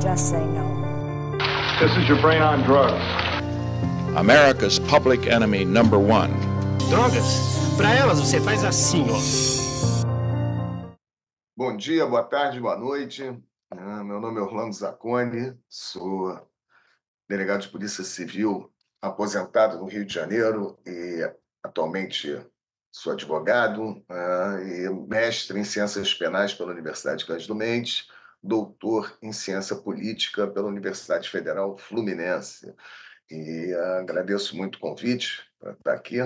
Just say no. This is your brain on drugs. America's public enemy number one. Drogas? Para elas você faz assim, ó. Bom dia, boa tarde, boa noite. Meu nome é Orlando Zacconi, sou delegado de Polícia Civil aposentado no Rio de Janeiro e atualmente sou advogado e mestre em Ciências Penais pela Universidade Cândido Mendes, doutor em Ciência Política pela Universidade Federal Fluminense. E agradeço muito o convite para estar aqui,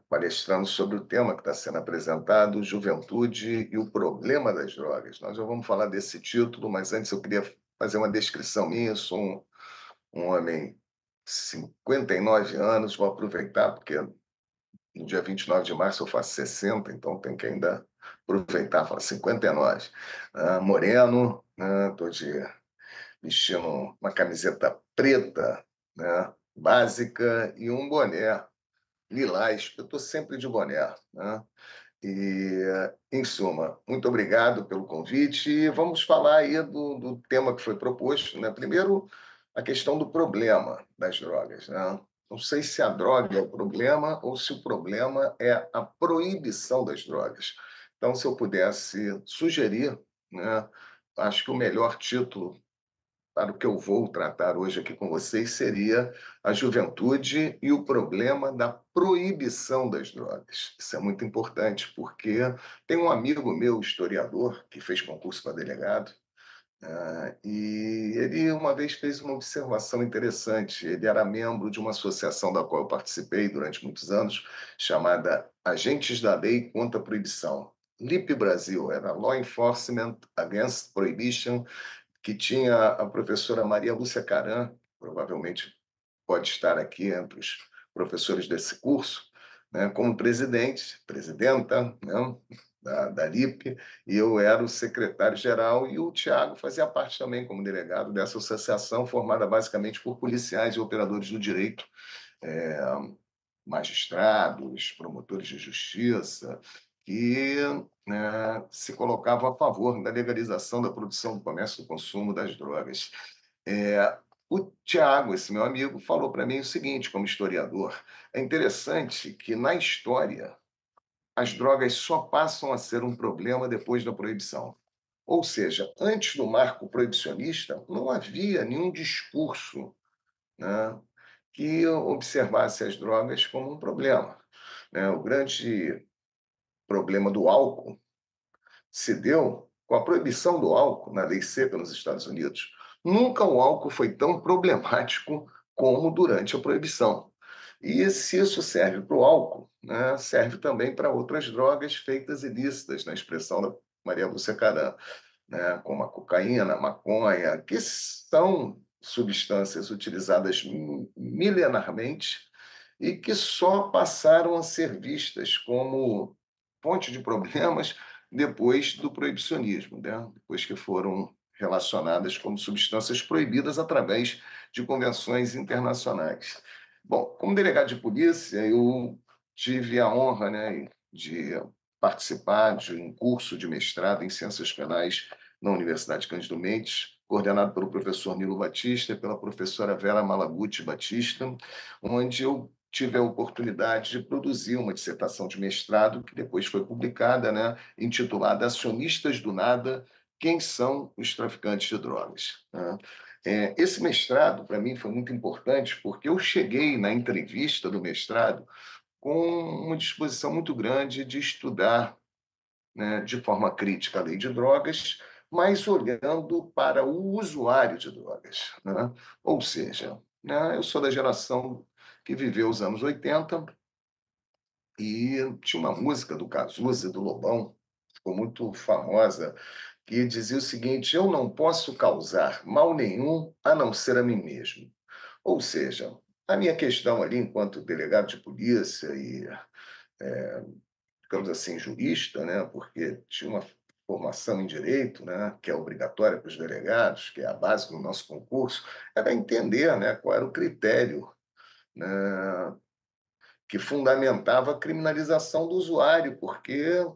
palestrando sobre o tema que está sendo apresentado, Juventude e o Problema das Drogas. Nós já vamos falar desse título, mas antes eu queria fazer uma descrição minha. Eu sou um homem de 59 anos, vou aproveitar, porque no dia 29 de março eu faço 60, então tem que ainda aproveitar, falar 59. Moreno, estou vestindo uma camiseta preta, básica, e um boné lilás. Eu estou sempre de boné. E, em suma, muito obrigado pelo convite. E vamos falar aí do tema que foi proposto. Primeiro, a questão do problema das drogas. Não sei se a droga é o problema ou se o problema é a proibição das drogas. Então, se eu pudesse sugerir, acho que o melhor título para o que eu vou tratar hoje aqui com vocês seria a juventude e o problema da proibição das drogas. Isso é muito importante, porque tem um amigo meu, historiador, que fez concurso para delegado, e ele uma vez fez uma observação interessante. Ele era membro de uma associação da qual eu participei durante muitos anos, chamada Agentes da Lei contra a Proibição. LIP Brasil, era Law Enforcement Against Prohibition, que tinha a professora Maria Lúcia Caram, provavelmente pode estar aqui entre os professores desse curso, como presidenta, da LIP, e eu era o secretário-geral, e o Tiago fazia parte também como delegado dessa associação, formada basicamente por policiais e operadores do direito, magistrados, promotores de justiça, que se colocavam a favor da legalização da produção, do comércio e do consumo das drogas. O Tiago, esse meu amigo, falou para mim o seguinte, como historiador: é interessante que, na história, as drogas só passam a ser um problema depois da proibição. Ou seja, antes do marco proibicionista, não havia nenhum discurso, que observasse as drogas como um problema. O grande problema do álcool se deu com a proibição do álcool na lei seca nos Estados Unidos. Nunca o álcool foi tão problemático como durante a proibição. E se isso serve para o álcool, serve também para outras drogas feitas ilícitas, na expressão da Maria Lúcia Caram, como a cocaína, a maconha, que são substâncias utilizadas milenarmente e que só passaram a ser vistas como fonte de problemas depois do proibicionismo, depois que foram relacionadas como substâncias proibidas através de convenções internacionais. Bom, como delegado de polícia, eu tive a honra, de participar de um curso de mestrado em Ciências Penais na Universidade Cândido Mendes, coordenado pelo professor Nilo Batista e pela professora Vera Malaguti Batista, onde eu tive a oportunidade de produzir uma dissertação de mestrado, que depois foi publicada, intitulada Acionistas do Nada, quem são os traficantes de drogas? Esse mestrado, para mim, foi muito importante, porque eu cheguei na entrevista do mestrado com uma disposição muito grande de estudar, de forma crítica a lei de drogas, mas olhando para o usuário de drogas. Ou seja, eu sou da geração que viveu os anos 80 e tinha uma música do Cazuza e do Lobão, ficou muito famosa, que dizia o seguinte: eu não posso causar mal nenhum a não ser a mim mesmo. Ou seja, a minha questão ali, enquanto delegado de polícia e, digamos assim, jurista, porque tinha uma formação em direito, que é obrigatória para os delegados, que é a base do nosso concurso, era entender qual era o critério, que fundamentava a criminalização do usuário, porque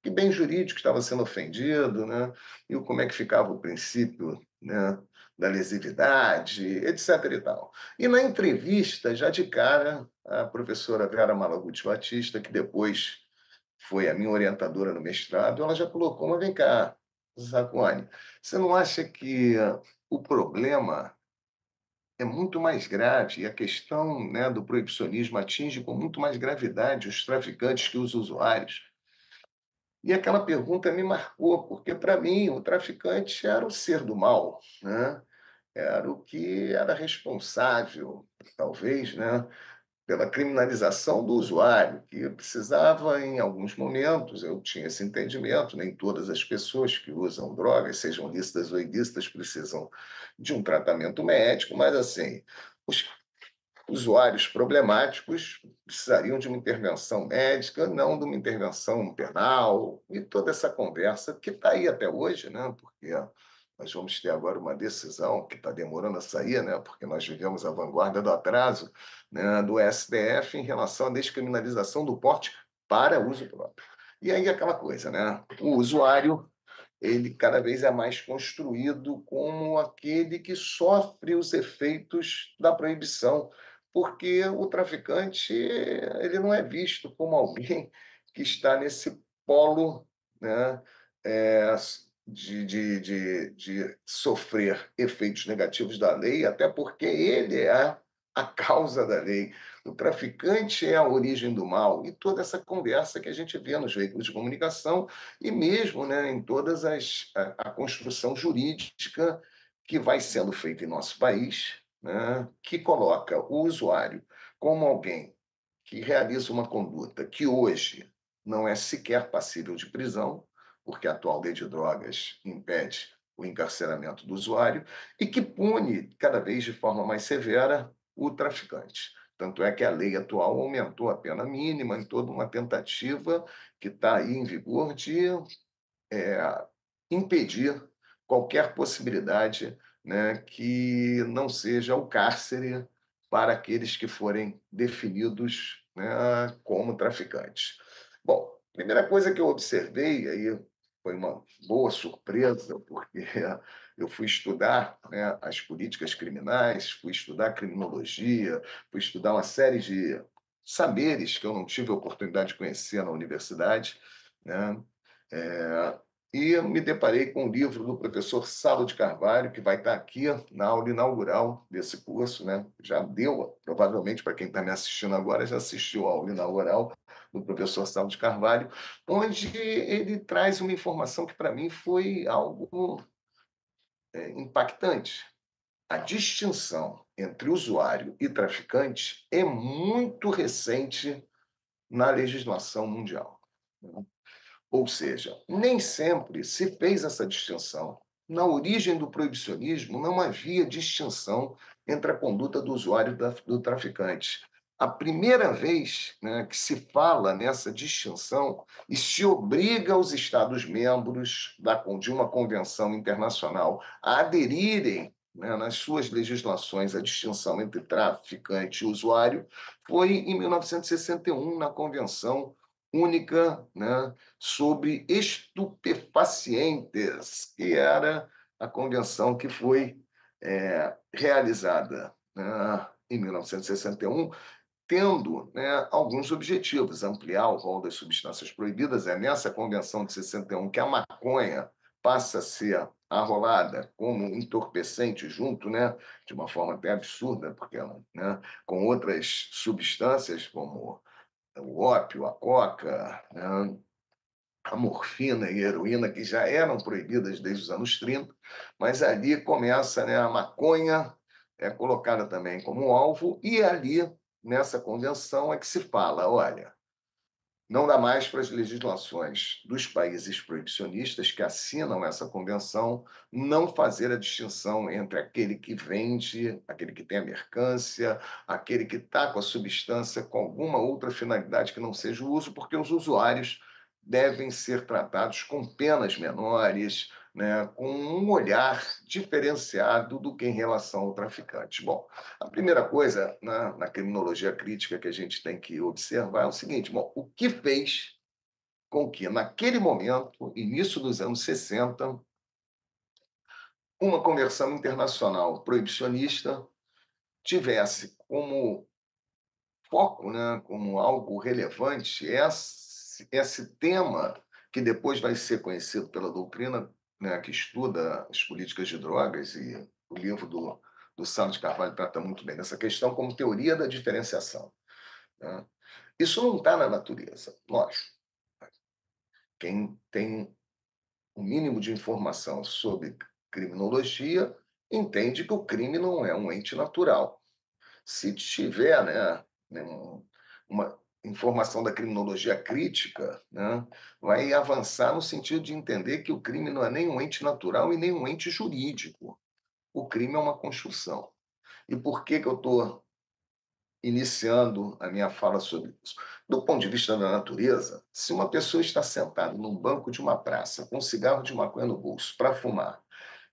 que bem jurídico estava sendo ofendido, né? E como é que ficava o princípio, né, da lesividade, etc. e tal. E na entrevista, já de cara, a professora Vera Malaguti Batista, que depois foi a minha orientadora no mestrado, ela já colocou, mas vem cá, Zacone, você não acha que o problema é muito mais grave e a questão, né, do proibicionismo atinge com muito mais gravidade os traficantes que os usuários? E aquela pergunta me marcou, porque para mim o traficante era o ser do mal, né? Era o que era responsável, talvez, né, pela criminalização do usuário, que precisava, em alguns momentos, eu tinha esse entendimento, nem todas as pessoas que usam drogas, sejam lícitas ou ilícitas, precisam de um tratamento médico, mas, assim, os usuários problemáticos precisariam de uma intervenção médica, não de uma intervenção penal, e toda essa conversa que está aí até hoje, né? Porque nós vamos ter agora uma decisão que está demorando a sair, né? Porque nós vivemos a vanguarda do atraso, né, do STF em relação à descriminalização do porte para uso próprio. E aí aquela coisa, né? O usuário ele cada vez é mais construído como aquele que sofre os efeitos da proibição, porque o traficante ele não é visto como alguém que está nesse polo, né, eh, de sofrer efeitos negativos da lei, até porque ele é a causa da lei. O traficante é a origem do mal, e toda essa conversa que a gente vê nos veículos de comunicação e mesmo, né, em todas a construção jurídica que vai sendo feita em nosso país, né, que coloca o usuário como alguém que realiza uma conduta que hoje não é sequer passível de prisão, porque a atual lei de drogas impede o encarceramento do usuário, e que pune cada vez de forma mais severa o traficante. Tanto é que a lei atual aumentou a pena mínima em toda uma tentativa que está aí em vigor de impedir qualquer possibilidade, né, que não seja o cárcere para aqueles que forem definidos, né, como traficantes. Bom, primeira coisa que eu observei, aí foi uma boa surpresa, porque eu fui estudar, né, as políticas criminais, fui estudar criminologia, fui estudar uma série de saberes que eu não tive a oportunidade de conhecer na universidade, né? Eh, e me deparei com o livro do professor Saulo de Carvalho, que vai estar aqui na aula inaugural desse curso, né? Já deu, provavelmente, para quem está me assistindo agora, já assistiu a aula inaugural do professor Saulo de Carvalho, onde ele traz uma informação que, para mim, foi algo impactante. A distinção entre usuário e traficante é muito recente na legislação mundial, né? Ou seja, nem sempre se fez essa distinção. Na origem do proibicionismo, não havia distinção entre a conduta do usuário e do traficante. A primeira vez, né, que se fala nessa distinção e se obriga os Estados-membros de uma convenção internacional a aderirem, né, nas suas legislações à distinção entre traficante e usuário, foi em 1961, na Convenção Única, né, sobre estupefacientes, que era a convenção que foi realizada, né, em 1961, tendo, né, alguns objetivos: ampliar o rol das substâncias proibidas. É nessa convenção de 61 que a maconha passa a ser arrolada como entorpecente junto, né, de uma forma até absurda, porque ela, né, com outras substâncias como o ópio, a coca, né, a morfina e a heroína, que já eram proibidas desde os anos 30, mas ali começa, né, a maconha é colocada também como alvo, e ali, nessa convenção, é que se fala: olha, não dá mais para as legislações dos países proibicionistas que assinam essa convenção não fazer a distinção entre aquele que vende, aquele que tem a mercância, aquele que está com a substância com alguma outra finalidade que não seja o uso, porque os usuários devem ser tratados com penas menores, né, com um olhar diferenciado do que em relação ao traficante. Bom, a primeira coisa, na criminologia crítica que a gente tem que observar é o seguinte: bom, o que fez com que, naquele momento, início dos anos 60, uma conversão internacional proibicionista tivesse como foco, né, como algo relevante, esse tema que depois vai ser conhecido pela doutrina, né, que estuda as políticas de drogas, e o livro do Salo de Carvalho trata muito bem dessa questão como teoria da diferenciação, né? Isso não está na natureza, lógico. Quem tem o mínimo de informação sobre criminologia entende que o crime não é um ente natural. Se tiver, uma informação da criminologia crítica, né, vai avançar no sentido de entender que o crime não é nem um ente natural e nem um ente jurídico. O crime é uma construção. E por que que eu estou iniciando a minha fala sobre isso? Do ponto de vista da natureza, se uma pessoa está sentada num banco de uma praça com um cigarro de maconha no bolso para fumar,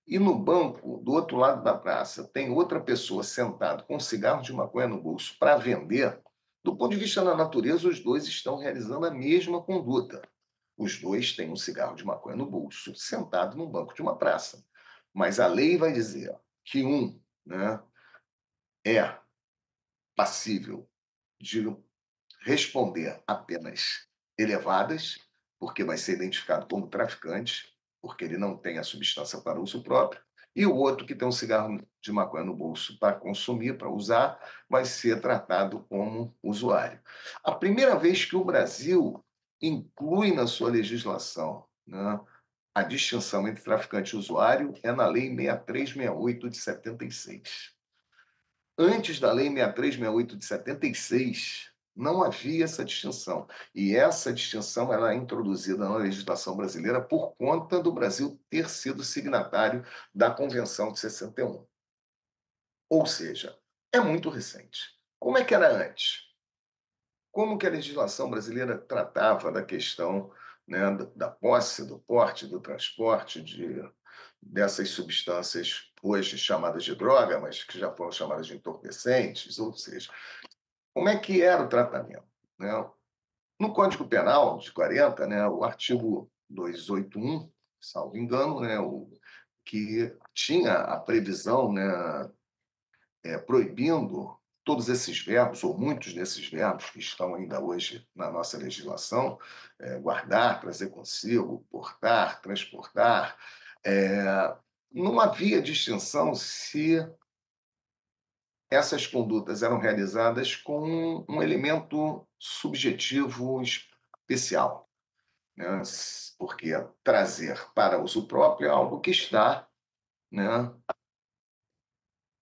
e no banco, do outro lado da praça, tem outra pessoa sentada com um cigarro de maconha no bolso para vender, do ponto de vista da natureza, os dois estão realizando a mesma conduta. Os dois têm um cigarro de maconha no bolso, sentado num banco de uma praça. Mas a lei vai dizer que um, né, é passível de responder a penas elevadas, porque vai ser identificado como traficante, porque ele não tem a substância para uso próprio, e o outro que tem um cigarro de maconha no bolso para consumir, para usar, vai ser tratado como usuário. A primeira vez que o Brasil inclui na sua legislação, né, a distinção entre traficante e usuário é na Lei 6368 de 76. Antes da Lei 6368 de 76, não havia essa distinção. E essa distinção ela é introduzida na legislação brasileira por conta do Brasil ter sido signatário da Convenção de 61. Ou seja, é muito recente. Como é que era antes? Como que a legislação brasileira tratava da questão, né, da posse, do porte, do transporte dessas substâncias hoje chamadas de droga, mas que já foram chamadas de entorpecentes, ou seja, como é que era o tratamento, né? No Código Penal de 40, né, o artigo 281, salvo engano, né, que tinha a previsão, né, proibindo todos esses verbos, ou muitos desses verbos que estão ainda hoje na nossa legislação, guardar, trazer consigo, portar, transportar, não havia distinção se essas condutas eram realizadas com um elemento subjetivo especial, né? Porque trazer para uso próprio é algo que está, né,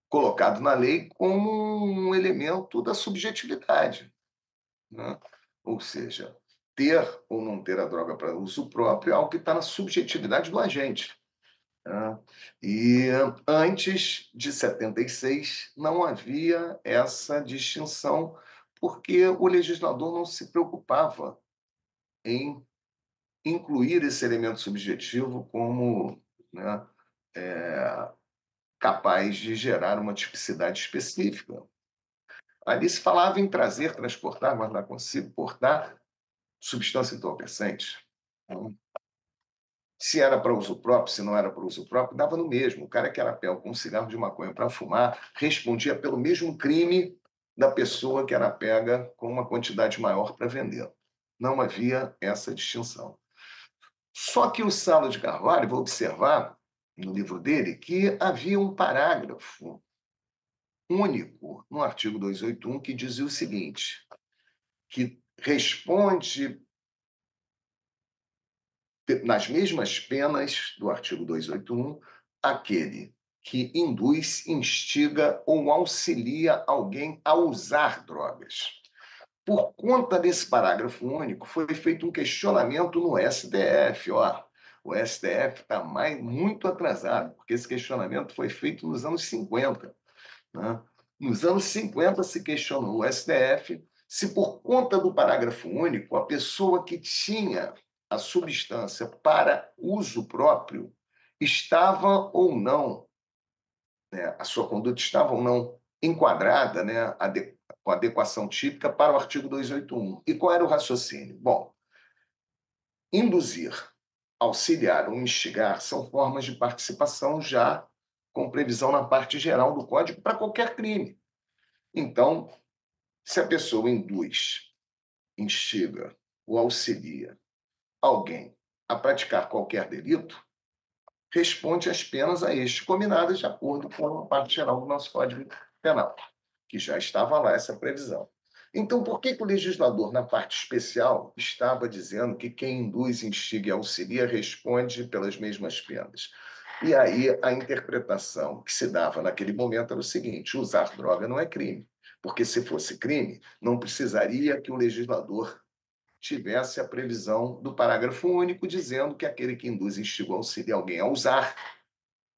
colocado na lei como um elemento da subjetividade, né? Ou seja, ter ou não ter a droga para uso próprio é algo que está na subjetividade do agente, né? E antes de 76 não havia essa distinção, porque o legislador não se preocupava em incluir esse elemento subjetivo como, né, capaz de gerar uma tipicidade específica. Ali se falava em trazer, transportar, guardar consigo, portar substância entorpecente. Então, se era para uso próprio, se não era para uso próprio, dava no mesmo. O cara que era pego com um cigarro de maconha para fumar respondia pelo mesmo crime da pessoa que era pega com uma quantidade maior para vender. Não havia essa distinção. Só que o Salo de Carvalho, vou observar no livro dele, que havia um parágrafo único no artigo 281 que dizia o seguinte, que responde nas mesmas penas do artigo 281 aquele que induz, instiga ou auxilia alguém a usar drogas. Por conta desse parágrafo único, foi feito um questionamento no STF. Ó, o STF está muito atrasado, porque esse questionamento foi feito nos anos 50. Né? Nos anos 50 se questionou o STF se, por conta do parágrafo único, a pessoa que tinha a substância para uso próprio estava ou não, né, a sua conduta estava ou não enquadrada, né, com adequação típica para o artigo 281. E qual era o raciocínio? Bom, induzir, auxiliar ou instigar são formas de participação já com previsão na parte geral do Código para qualquer crime. Então, se a pessoa induz, instiga ou auxilia alguém a praticar qualquer delito, responde às penas a este combinadas de acordo com a parte geral do nosso Código Penal, que já estava lá essa previsão. Então, por que o legislador, na parte especial, estava dizendo que quem induz, instiga e auxilia responde pelas mesmas penas? E aí a interpretação que se dava naquele momento era o seguinte: usar droga não é crime, porque se fosse crime, não precisaria que o legislador tivesse a previsão do parágrafo único dizendo que aquele que induz, instiga ou auxilia alguém a usar,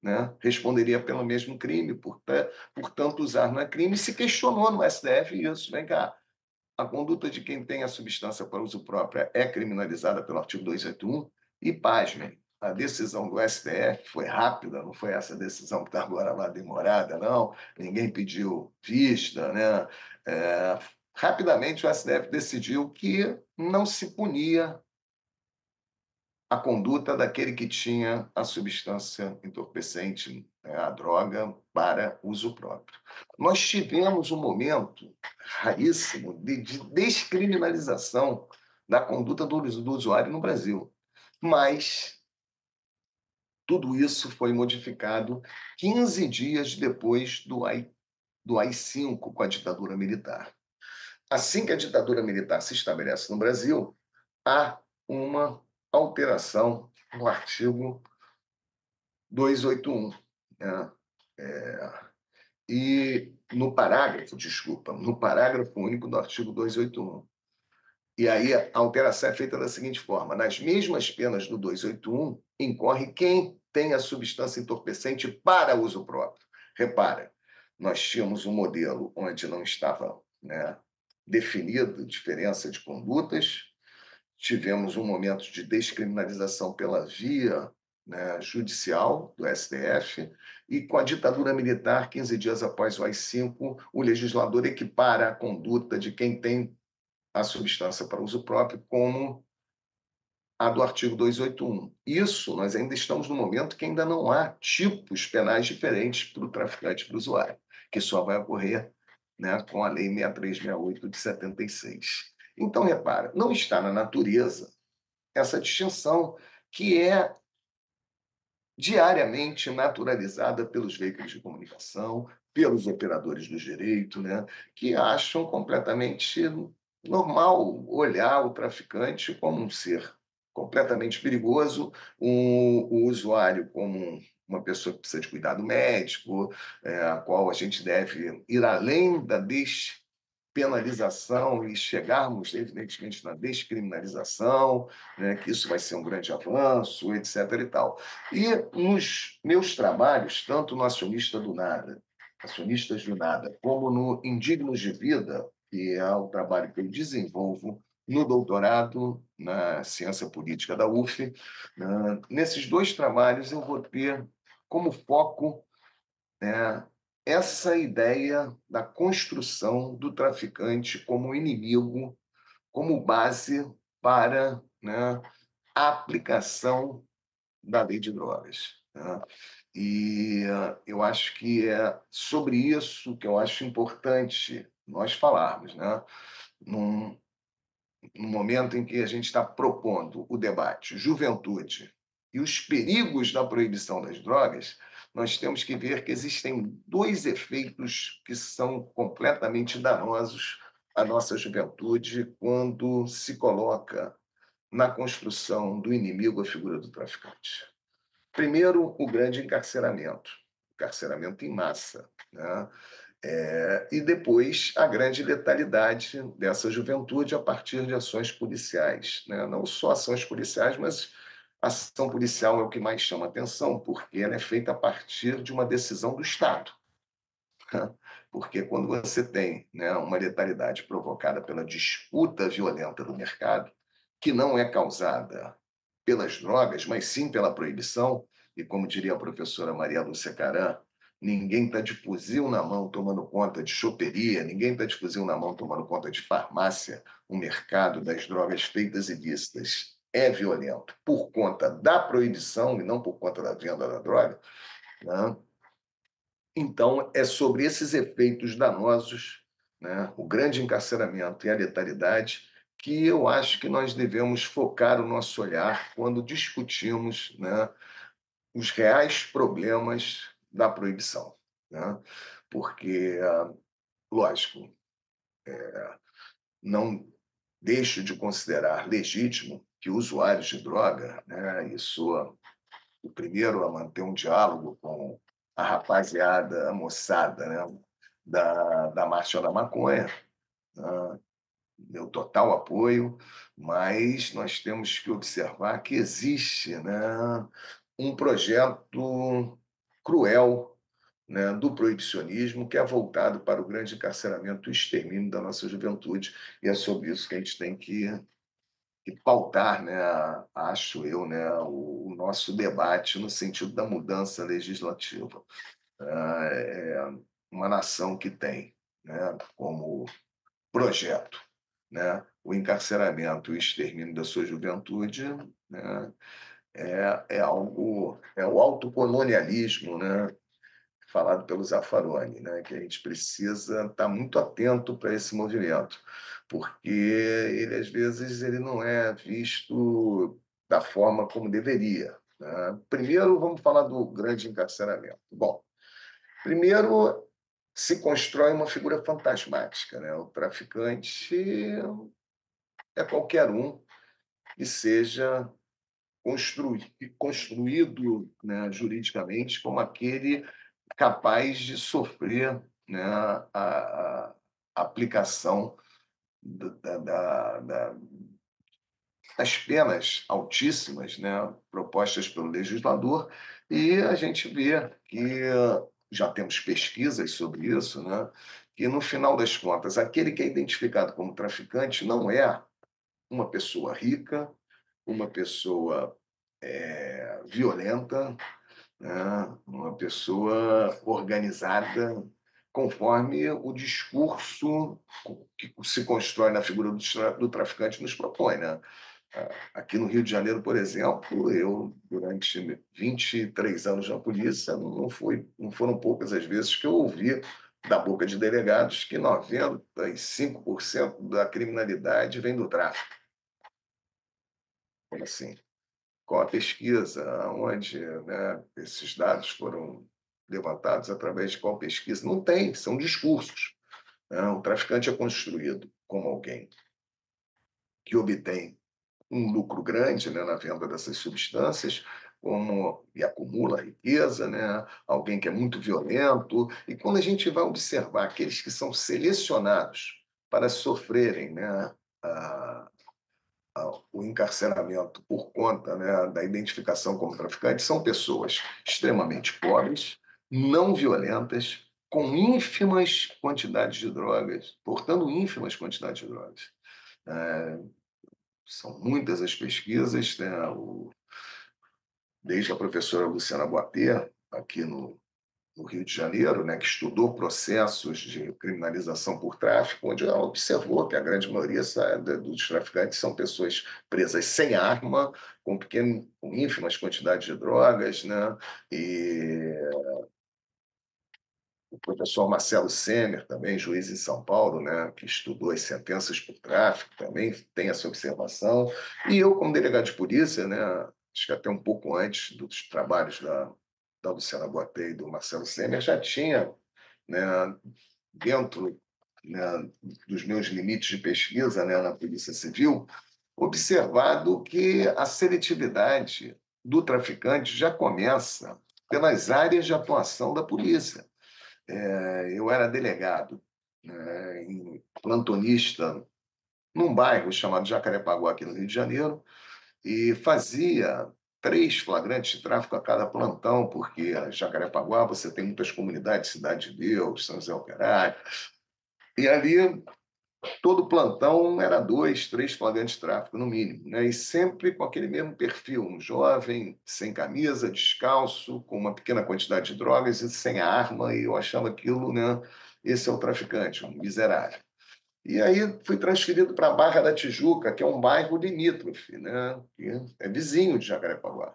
né, responderia pelo mesmo crime, portanto, usar não é crime. Se questionou no STF isso, vem cá, a conduta de quem tem a substância para uso próprio é criminalizada pelo artigo 281, e, pasmem, a decisão do STF foi rápida, não foi essa decisão que está agora lá demorada, não, ninguém pediu vista, né? Rapidamente o STF decidiu que não se punia a conduta daquele que tinha a substância entorpecente, a droga, para uso próprio. Nós tivemos um momento raríssimo de descriminalização da conduta do usuário no Brasil, mas tudo isso foi modificado 15 dias depois do AI-5, com a ditadura militar. Assim que a ditadura militar se estabelece no Brasil, há uma alteração no artigo 281, né? E no parágrafo único do artigo 281. E aí a alteração é feita da seguinte forma: nas mesmas penas do 281, incorre quem tem a substância entorpecente para uso próprio. Repara, nós tínhamos um modelo onde não estava, né, definida diferença de condutas, tivemos um momento de descriminalização pela via, né, judicial do STF, e com a ditadura militar, 15 dias após o AI-5, o legislador equipara a conduta de quem tem a substância para uso próprio como a do artigo 281. Isso, nós ainda estamos no momento que ainda não há tipos penais diferentes para o traficante e para o usuário, que só vai ocorrer, né, com a Lei 6368 de 76. Então, repara, não está na natureza essa distinção que é diariamente naturalizada pelos veículos de comunicação, pelos operadores do direito, né, que acham completamente normal olhar o traficante como um ser completamente perigoso, o usuário como uma pessoa que precisa de cuidado médico, a qual a gente deve ir além da despenalização e chegarmos, evidentemente, na descriminalização, né, que isso vai ser um grande avanço, etc. e tal. E nos meus trabalhos, tanto no Acionistas do Nada, como no Indignos de Vida, que é o trabalho que eu desenvolvo no doutorado na ciência política da UF, nesses dois trabalhos eu vou ter como foco, né, essa ideia da construção do traficante como inimigo, como base para, né, a aplicação da lei de drogas, né? E eu acho que é sobre isso que eu acho importante nós falarmos, né? Num, no momento em que a gente está propondo o debate juventude e os perigos da proibição das drogas, nós temos que ver que existem dois efeitos que são completamente danosos à nossa juventude quando se coloca na construção do inimigo a figura do traficante. Primeiro, o grande encarceramento em massa, né? E depois a grande letalidade dessa juventude a partir de ações policiais, né? Não só ações policiais, mas a ação policial é o que mais chama atenção, porque ela é feita a partir de uma decisão do Estado. Porque quando você tem, né, uma letalidade provocada pela disputa violenta do mercado, que não é causada pelas drogas, mas sim pela proibição, e como diria a professora Maria Lúcia Caram, ninguém está de fuzil na mão tomando conta de choperia, ninguém está de fuzil na mão tomando conta de farmácia, o mercado das drogas feitas ilícitas é violento por conta da proibição e não por conta da venda da droga, né? Então, é sobre esses efeitos danosos, né, o grande encarceramento e a letalidade, que eu acho que nós devemos focar o nosso olhar quando discutimos, né, os reais problemas da proibição, né? Porque, lógico, não deixo de considerar legítimo que usuários de droga, né, o primeiro a manter um diálogo com a rapaziada, a moçada, né, da Marcha da Maconha, né, meu total apoio, mas nós temos que observar que existe, né, um projeto cruel, né, do proibicionismo que é voltado para o grande encarceramento e extermínio da nossa juventude, e é sobre isso que a gente tem que pautar, né, acho eu, né, o nosso debate no sentido da mudança legislativa. É uma nação que tem, né, como projeto, né, o encarceramento e o extermínio da sua juventude, né, é o autocolonialismo, né, falado pelo Zaffaroni, né, que a gente precisa estar muito atento para esse movimento, porque ele, às vezes, ele não é visto da forma como deveria, né? Primeiro, vamos falar do grande encarceramento. Bom, primeiro, se constrói uma figura fantasmática, né? O traficante é qualquer um que seja construído, né, juridicamente como aquele capaz de sofrer, né, a aplicação das penas altíssimas, né, propostas pelo legislador, e a gente vê que já temos pesquisas sobre isso, né, que no final das contas, aquele que é identificado como traficante não é uma pessoa rica, uma pessoa violenta, né, uma pessoa organizada, conforme o discurso que se constrói na figura do traficante nos propõe, né? Aqui no Rio de Janeiro, por exemplo, eu, durante 23 anos na polícia, não foram poucas as vezes que eu ouvi da boca de delegados que 95% da criminalidade vem do tráfico. Como assim? Qual a pesquisa? Onde, né, esses dados foram levantados? Através de qual pesquisa? Não tem, são discursos, né? O traficante é construído como alguém que obtém um lucro grande, né, na venda dessas substâncias, e acumula riqueza, né? Alguém que é muito violento. E quando a gente vai observar aqueles que são selecionados para sofrerem, né, a, o encarceramento por conta, né, da identificação como traficante, são pessoas extremamente pobres, não violentas, com ínfimas quantidades de drogas, portando ínfimas quantidades de drogas. É, são muitas as pesquisas, né, desde a professora Luciana Boatê, aqui no Rio de Janeiro, né, que estudou processos de criminalização por tráfico, onde ela observou que a grande maioria dos traficantes são pessoas presas sem arma, com ínfimas quantidades de drogas, né? E o professor Marcelo Semer, também juiz em São Paulo, né, que estudou as sentenças por tráfico, também tem essa observação. E eu, como delegado de polícia, né, acho que até um pouco antes dos trabalhos da Luciana Boatê e do Marcelo Semer, já tinha, né, dentro, né, dos meus limites de pesquisa, né, na Polícia Civil, observado que a seletividade do traficante já começa pelas áreas de atuação da polícia. Eu era delegado, né, plantonista, num bairro chamado Jacarepaguá, aqui no Rio de Janeiro, e fazia 3 flagrantes de tráfico a cada plantão, porque em Jacarepaguá você tem muitas comunidades, Cidade de Deus, São José Operário, e ali todo plantão era 2, 3 flagrantes de tráfico, no mínimo, né? E sempre com aquele mesmo perfil, um jovem, sem camisa, descalço, com uma pequena quantidade de drogas e sem a arma, e eu achava aquilo, né? Esse é o traficante, um miserável. E aí fui transferido para a Barra da Tijuca, que é um bairro limítrofe, né? Que é vizinho de Jacarepaguá,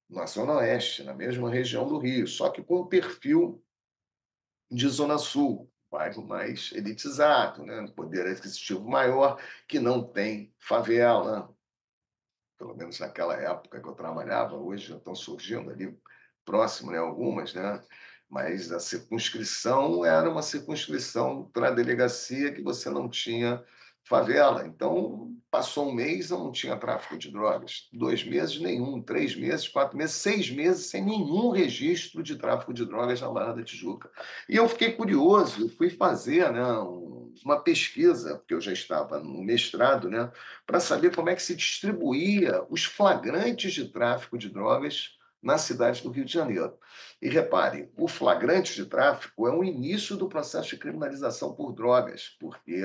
na Zona Oeste, na mesma região do Rio, só que com um perfil de Zona Sul, bairro mais elitizado, né? Poder aquisitivo maior, que não tem favela, pelo menos naquela época que eu trabalhava, hoje já estão surgindo ali próximo, né, algumas, né? Mas a circunscrição era uma circunscrição para a delegacia que você não tinha favela. Então, passou um mês, eu não tinha tráfico de drogas. 2 meses, nenhum. 3 meses, 4 meses, 6 meses, sem nenhum registro de tráfico de drogas na Barra da Tijuca. E eu fiquei curioso, fui fazer, né, uma pesquisa, porque eu já estava no mestrado, né, para saber como é que se distribuía os flagrantes de tráfico de drogas na cidade do Rio de Janeiro. E repare, o flagrante de tráfico é o início do processo de criminalização por drogas, porque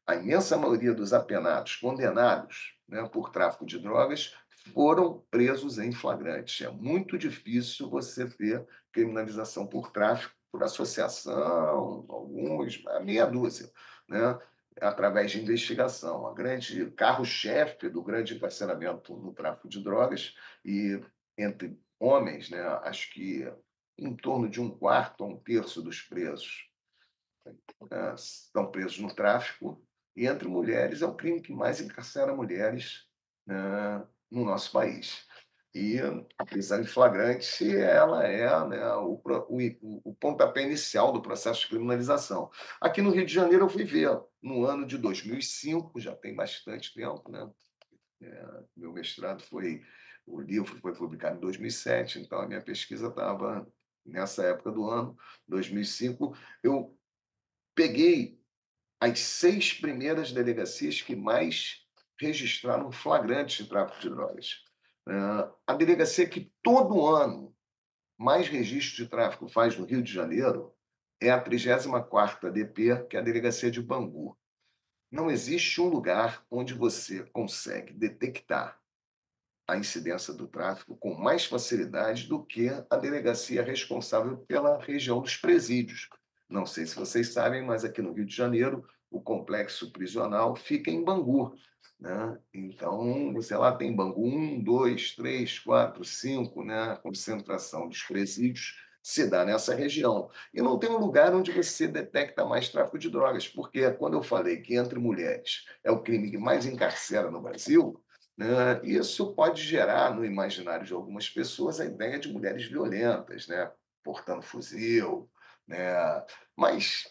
a imensa maioria dos apenados condenados, né, por tráfico de drogas foram presos em flagrante. É muito difícil você ter criminalização por tráfico, por associação, alguns, a meia dúzia, né? Através de investigação. A grande carro-chefe do grande encarceramento no tráfico de drogas e entre homens, né, acho que em torno de um quarto a um terço dos presos, né, estão presos no tráfico, e entre mulheres é o crime que mais encarcera mulheres, né, no nosso país. E a prisão em flagrante ela é, né, o pontapé inicial do processo de criminalização. Aqui no Rio de Janeiro eu fui ver, no ano de 2005, já tem bastante tempo, né? Meu mestrado foi, o livro foi publicado em 2007, então a minha pesquisa estava nessa época do ano, 2005. Eu peguei as 6 primeiras delegacias que mais registraram flagrantes de tráfico de drogas. A delegacia que todo ano mais registro de tráfico faz no Rio de Janeiro é a 34ª DP, que é a delegacia de Bangu. Não existe um lugar onde você consegue detectar a incidência do tráfico com mais facilidade do que a delegacia responsável pela região dos presídios. Não sei se vocês sabem, mas aqui no Rio de Janeiro, o complexo prisional fica em Bangu, né? Então, você lá tem Bangu 1, 2, 3, 4, 5, né? A concentração dos presídios se dá nessa região. E não tem um lugar onde você detecta mais tráfico de drogas, porque quando eu falei que entre mulheres é o crime que mais encarcera no Brasil, né, isso pode gerar no imaginário de algumas pessoas a ideia de mulheres violentas, né, portando fuzil, né, mas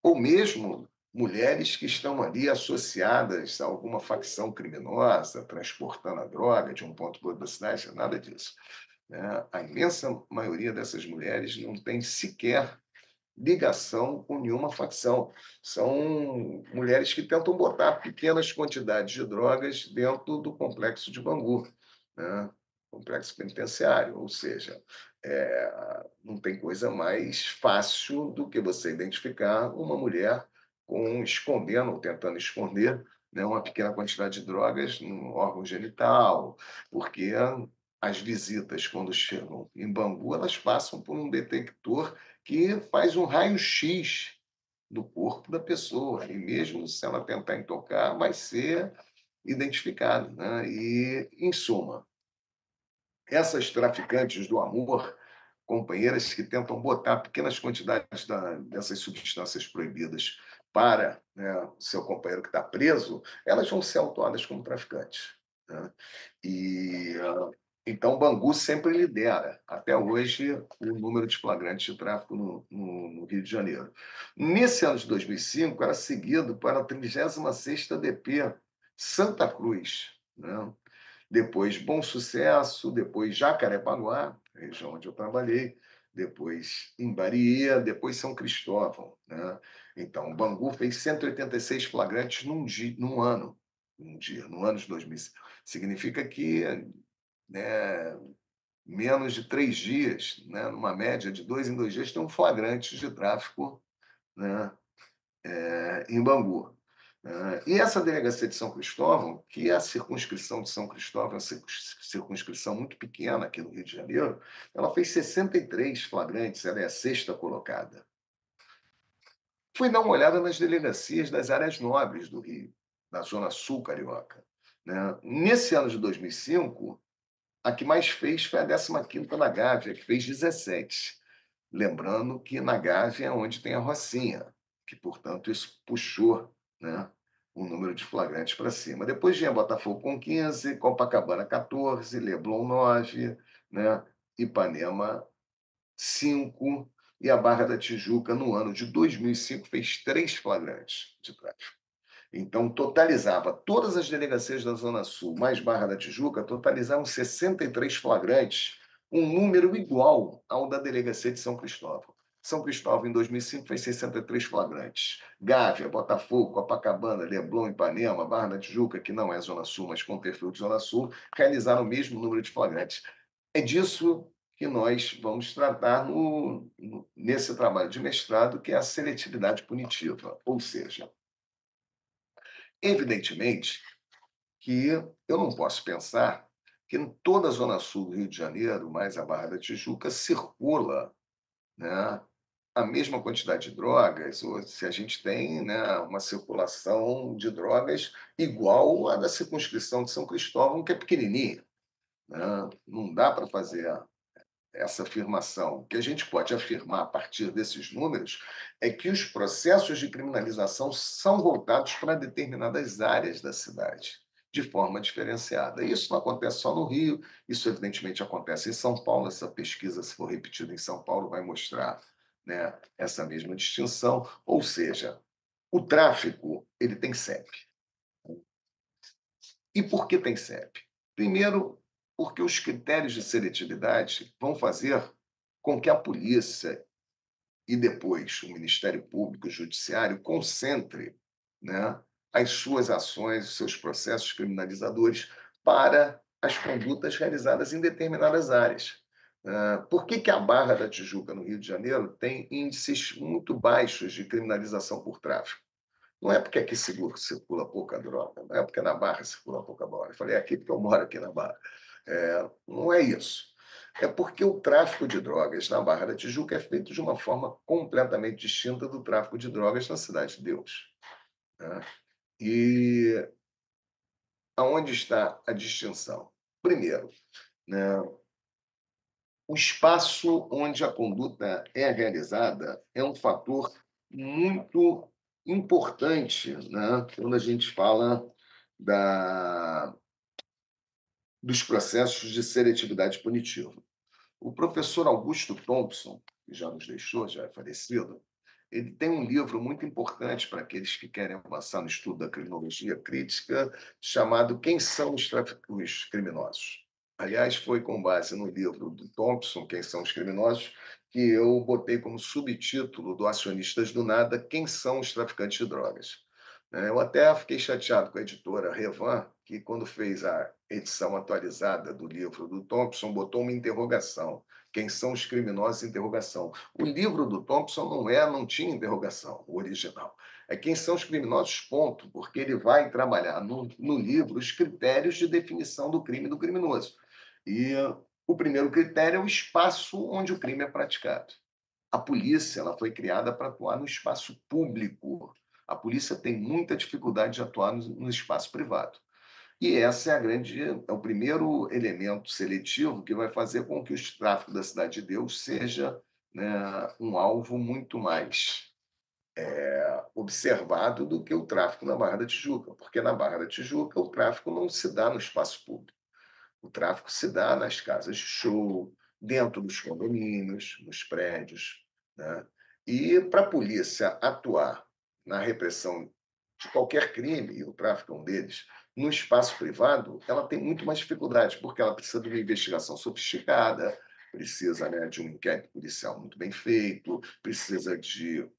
ou mesmo mulheres que estão ali associadas a alguma facção criminosa, transportando a droga de um ponto para outro da cidade, nada disso, né? A imensa maioria dessas mulheres não tem sequer ligação com nenhuma facção. São mulheres que tentam botar pequenas quantidades de drogas dentro do complexo de Bangu, né? Complexo penitenciário, ou seja, não tem coisa mais fácil do que você identificar uma mulher escondendo ou tentando esconder, né, uma pequena quantidade de drogas no órgão genital, porque as visitas, quando chegam em Bangu, elas passam por um detector que faz um raio-x do corpo da pessoa, e mesmo se ela tentar intocar, vai ser identificado, né? E, em suma, essas traficantes do amor, companheiras que tentam botar pequenas quantidades dessas substâncias proibidas para, né, o seu companheiro que está preso, elas vão ser autuadas como traficantes, né? E então Bangu sempre lidera, até hoje, o número de flagrantes de tráfico no Rio de Janeiro. Nesse ano de 2005, era seguido para a 36ª DP Santa Cruz, né? Depois Bom Sucesso, depois Jacarepaguá, região onde eu trabalhei, depois Imbaria, depois São Cristóvão, né? Então, Bangu fez 186 flagrantes num ano, no ano de 2005. Significa que, né, menos de 3 dias, né, numa média de 2 em 2 dias, tem um flagrante de tráfico, né, em Bangu. E essa delegacia de São Cristóvão, que é a circunscrição de São Cristóvão, é uma circunscrição muito pequena aqui no Rio de Janeiro, ela fez 63 flagrantes, ela é a 6ª colocada. Fui dar uma olhada nas delegacias das áreas nobres do Rio, da Zona Sul carioca, né. Nesse ano de 2005, a que mais fez foi a 15ª na Gávea, que fez 17. Lembrando que na Gávea é onde tem a Rocinha, que, portanto, isso puxou, né, o número de flagrantes para cima. Depois vinha Botafogo com 15, Copacabana 14, Leblon 9, né, Ipanema 5 e a Barra da Tijuca, no ano de 2005, fez 3 flagrantes de tráfico. Então, totalizava todas as delegacias da Zona Sul, mais Barra da Tijuca, totalizavam 63 flagrantes, um número igual ao da delegacia de São Cristóvão. São Cristóvão, em 2005, fez 63 flagrantes. Gávea, Botafogo, Copacabana, Leblon, Ipanema, Barra da Tijuca, que não é Zona Sul, mas com perfil de Zona Sul, realizaram o mesmo número de flagrantes. É disso que nós vamos tratar nesse trabalho de mestrado, que é a seletividade punitiva, ou seja, evidentemente que eu não posso pensar que em toda a Zona Sul do Rio de Janeiro, mais a Barra da Tijuca, circula, né, a mesma quantidade de drogas, ou se a gente tem, né, uma circulação de drogas igual à da circunscrição de São Cristóvão, que é pequenininha, né? Não dá para fazer essa afirmação. O que a gente pode afirmar a partir desses números é que os processos de criminalização são voltados para determinadas áreas da cidade, de forma diferenciada. Isso não acontece só no Rio, isso evidentemente acontece em São Paulo. Essa pesquisa, se for repetida em São Paulo, vai mostrar, né, essa mesma distinção. Ou seja, o tráfico ele tem CEP. E por que tem CEP? Primeiro, porque os critérios de seletividade vão fazer com que a polícia e depois o Ministério Público, o Judiciário, concentre, né, as suas ações, os seus processos criminalizadores para as condutas realizadas em determinadas áreas. Por que a Barra da Tijuca, no Rio de Janeiro, tem índices muito baixos de criminalização por tráfico? Não é porque aqui circula pouca droga, não é porque na Barra circula pouca droga. Eu falei aqui porque eu moro aqui na Barra. Não é isso. É porque o tráfico de drogas na Barra da Tijuca é feito de uma forma completamente distinta do tráfico de drogas na Cidade de Deus, né? E aonde está a distinção? Primeiro, né, o espaço onde a conduta é realizada é um fator muito importante, né, quando a gente fala da dos processos de seletividade punitiva. O professor Augusto Thompson, que já nos deixou, já é falecido, ele tem um livro muito importante para aqueles que querem avançar no estudo da criminologia crítica, chamado Quem são os criminosos? Aliás, foi com base no livro do Thompson, Quem são os criminosos, que eu botei como subtítulo do Acionistas do Nada, Quem são os traficantes de drogas? Eu até fiquei chateado com a editora Revan, que quando fez a edição atualizada do livro do Thompson, botou uma interrogação. Quem são os criminosos? Interrogação. O livro do Thompson não tinha interrogação, o original. É quem são os criminosos, ponto, porque ele vai trabalhar no livro os critérios de definição do crime e do criminoso. E o primeiro critério é o espaço onde o crime é praticado. A polícia ela foi criada para atuar no espaço público. A polícia tem muita dificuldade de atuar no espaço privado. E essa é o primeiro elemento seletivo que vai fazer com que o tráfico da Cidade de Deus seja, né, um alvo muito mais observado do que o tráfico na Barra da Tijuca, porque na Barra da Tijuca o tráfico não se dá no espaço público. O tráfico se dá nas casas de show, dentro dos condomínios, nos prédios, né? E para a polícia atuar na repressão de qualquer crime, e o tráfico é um deles, no espaço privado, ela tem muito mais dificuldade, porque ela precisa de uma investigação sofisticada, precisa, né, de um inquérito policial muito bem feito, precisa de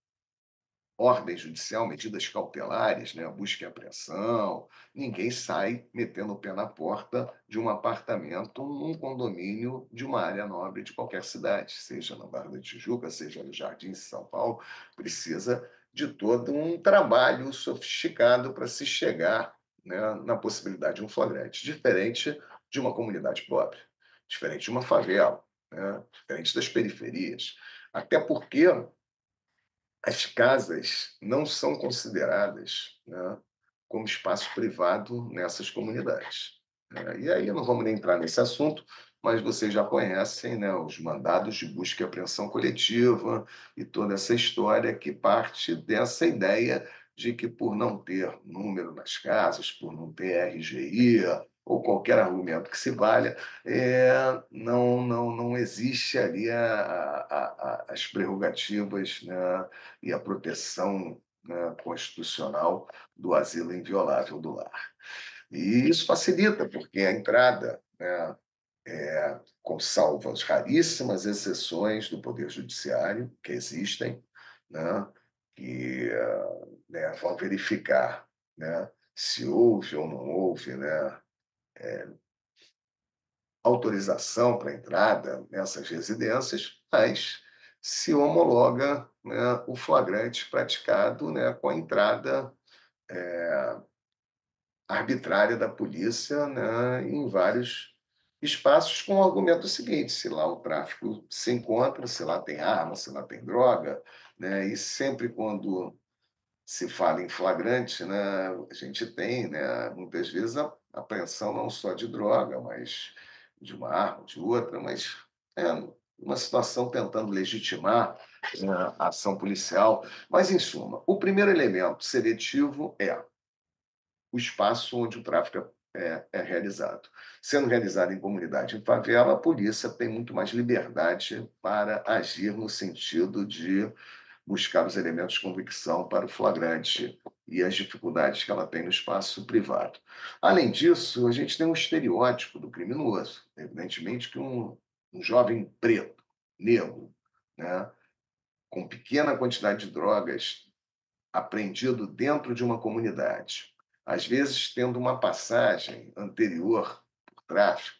ordem judicial, medidas cautelares, né, busca e apreensão. Ninguém sai metendo o pé na porta de um apartamento num condomínio de uma área nobre de qualquer cidade, seja na Barra da Tijuca, seja no Jardim de São Paulo. Precisa de todo um trabalho sofisticado para se chegar, né, na possibilidade de um flagrante, diferente de uma comunidade pobre, diferente de uma favela, né, diferente das periferias. Até porque as casas não são consideradas, né, como espaço privado nessas comunidades. E aí não vamos nem entrar nesse assunto, mas vocês já conhecem, né, os mandados de busca e apreensão coletiva e toda essa história que parte dessa ideia de que por não ter número nas casas, por não ter RGI ou qualquer argumento que se valha, não existe ali as prerrogativas, né, e a proteção, né, constitucional do asilo inviolável do lar. E isso facilita, porque a entrada, né, com salvas raríssimas exceções do Poder Judiciário, que existem, né, que né, vão verificar, né, se houve ou não houve, né, autorização para entrada nessas residências, mas se homologa, né, o flagrante praticado, né, com a entrada arbitrária da polícia, né, em vários espaços, com o argumento seguinte: se lá o tráfico se encontra, se lá tem arma, se lá tem droga, né, e sempre quando se fala em flagrante, né, a gente tem, né, muitas vezes a apreensão não só de droga, mas de uma arma, de outra, mas é uma situação tentando legitimar, né, a ação policial. Mas, em suma, o primeiro elemento seletivo é o espaço onde o tráfico é realizado. Sendo realizado em comunidade, em favela, a polícia tem muito mais liberdade para agir no sentido de buscar os elementos de convicção para o flagrante e as dificuldades que ela tem no espaço privado. Além disso, a gente tem um estereótipo do criminoso. Evidentemente que um jovem preto, negro, né, com pequena quantidade de drogas apreendido dentro de uma comunidade, às vezes tendo uma passagem anterior por tráfico,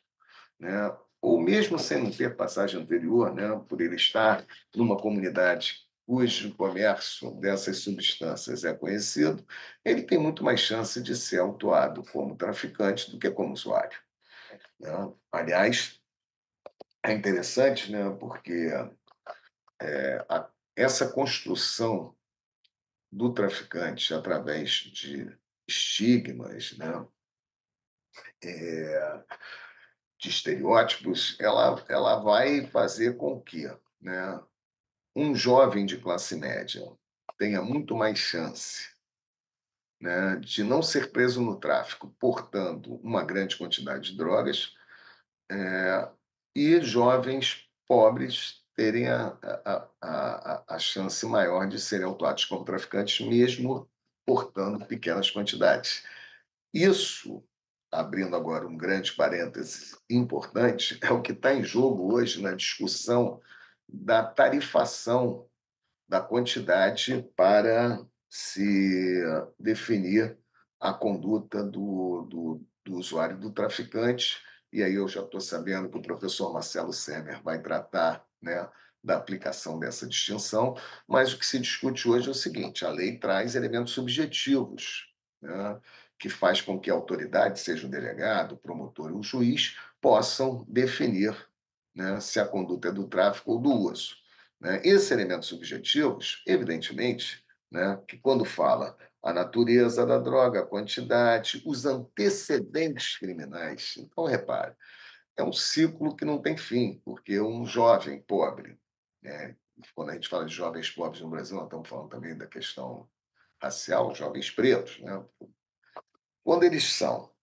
né? Ou mesmo sem não ter passagem anterior, né? Por ele estar numa comunidade cujo comércio dessas substâncias é conhecido, ele tem muito mais chance de ser autuado como traficante do que como usuário, né? Aliás, é interessante, né? Porque essa construção do traficante através de estigmas, né, de estereótipos, ela vai fazer com que, né, um jovem de classe média tenha muito mais chance, né, de não ser preso no tráfico, portando uma grande quantidade de drogas, e jovens pobres terem a chance maior de serem autuados como traficantes, mesmo portando pequenas quantidades. Isso, abrindo agora um grande parênteses importante, é o que está em jogo hoje na discussão da tarifação da quantidade para se definir a conduta do usuário, do traficante. E aí eu já estou sabendo que o professor Marcelo Semer vai tratar, né, da aplicação dessa distinção, mas o que se discute hoje é o seguinte: a lei traz elementos subjetivos, né, que faz com que a autoridade, seja o delegado, o promotor ou o juiz, possam definir, né, se a conduta é do tráfico ou do uso, né? Esses elementos subjetivos, evidentemente, né, que quando fala a natureza da droga, a quantidade, os antecedentes criminais. Então, repare, é um ciclo que não tem fim, porque um jovem pobre, né, quando a gente fala de jovens pobres no Brasil, nós estamos falando também da questão racial, jovens pretos, né? Quando eles são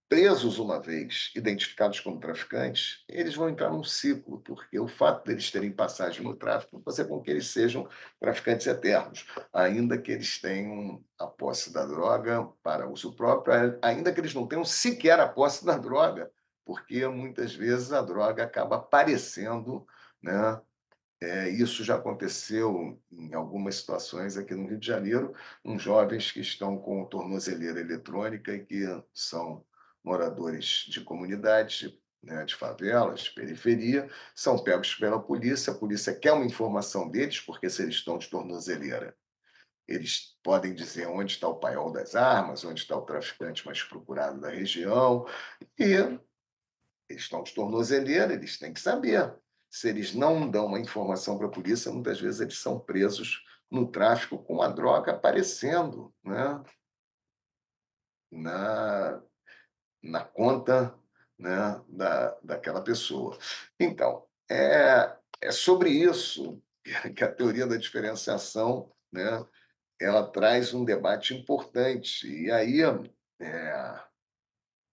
presos uma vez, identificados como traficantes, eles vão entrar num ciclo, porque o fato deles terem passagem no tráfico vai fazer com que eles sejam traficantes eternos, ainda que eles tenham a posse da droga para uso próprio, ainda que eles não tenham sequer a posse da droga, porque muitas vezes a droga acaba aparecendo, né? Isso já aconteceu em algumas situações aqui no Rio de Janeiro, uns jovens que estão com tornozeleira eletrônica e que são moradores de comunidades, né, de favelas, de periferia, são pegos pela polícia, a polícia quer uma informação deles, porque se eles estão de tornozeleira, eles podem dizer onde está o paiol das armas, onde está o traficante mais procurado da região, e eles estão de tornozeleira, eles têm que saber se eles não dão uma informação para a polícia, muitas vezes eles são presos no tráfico com a droga aparecendo, né, na na conta, né, daquela pessoa. Então, é sobre isso que a teoria da diferenciação, né, ela traz um debate importante. E aí,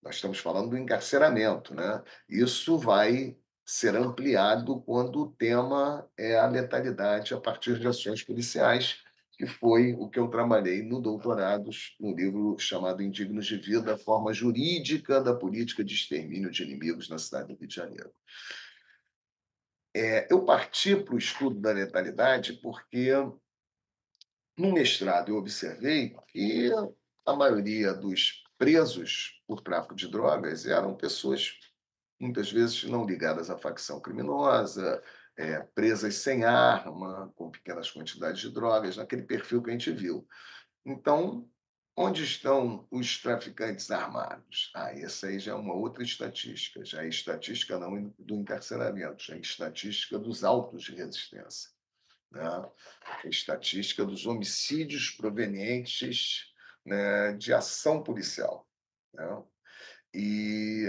nós estamos falando do encarceramento, né? Isso vai ser ampliado quando o tema é a letalidade a partir de ações policiais, que foi o que eu trabalhei no doutorado, no livro chamado Indignos de Vida, a forma jurídica da política de extermínio de inimigos na cidade do Rio de Janeiro. Eu parti para o estudo da letalidade porque, no mestrado, eu observei que a maioria dos presos por tráfico de drogas eram pessoas muitas vezes não ligadas à facção criminosa, presas sem arma, com pequenas quantidades de drogas, naquele perfil que a gente viu. Então, onde estão os traficantes armados? Essa aí já é uma outra estatística, já é estatística não do encarceramento, já é estatística dos autos de resistência, né? É estatística dos homicídios provenientes, né, de ação policial, né? E,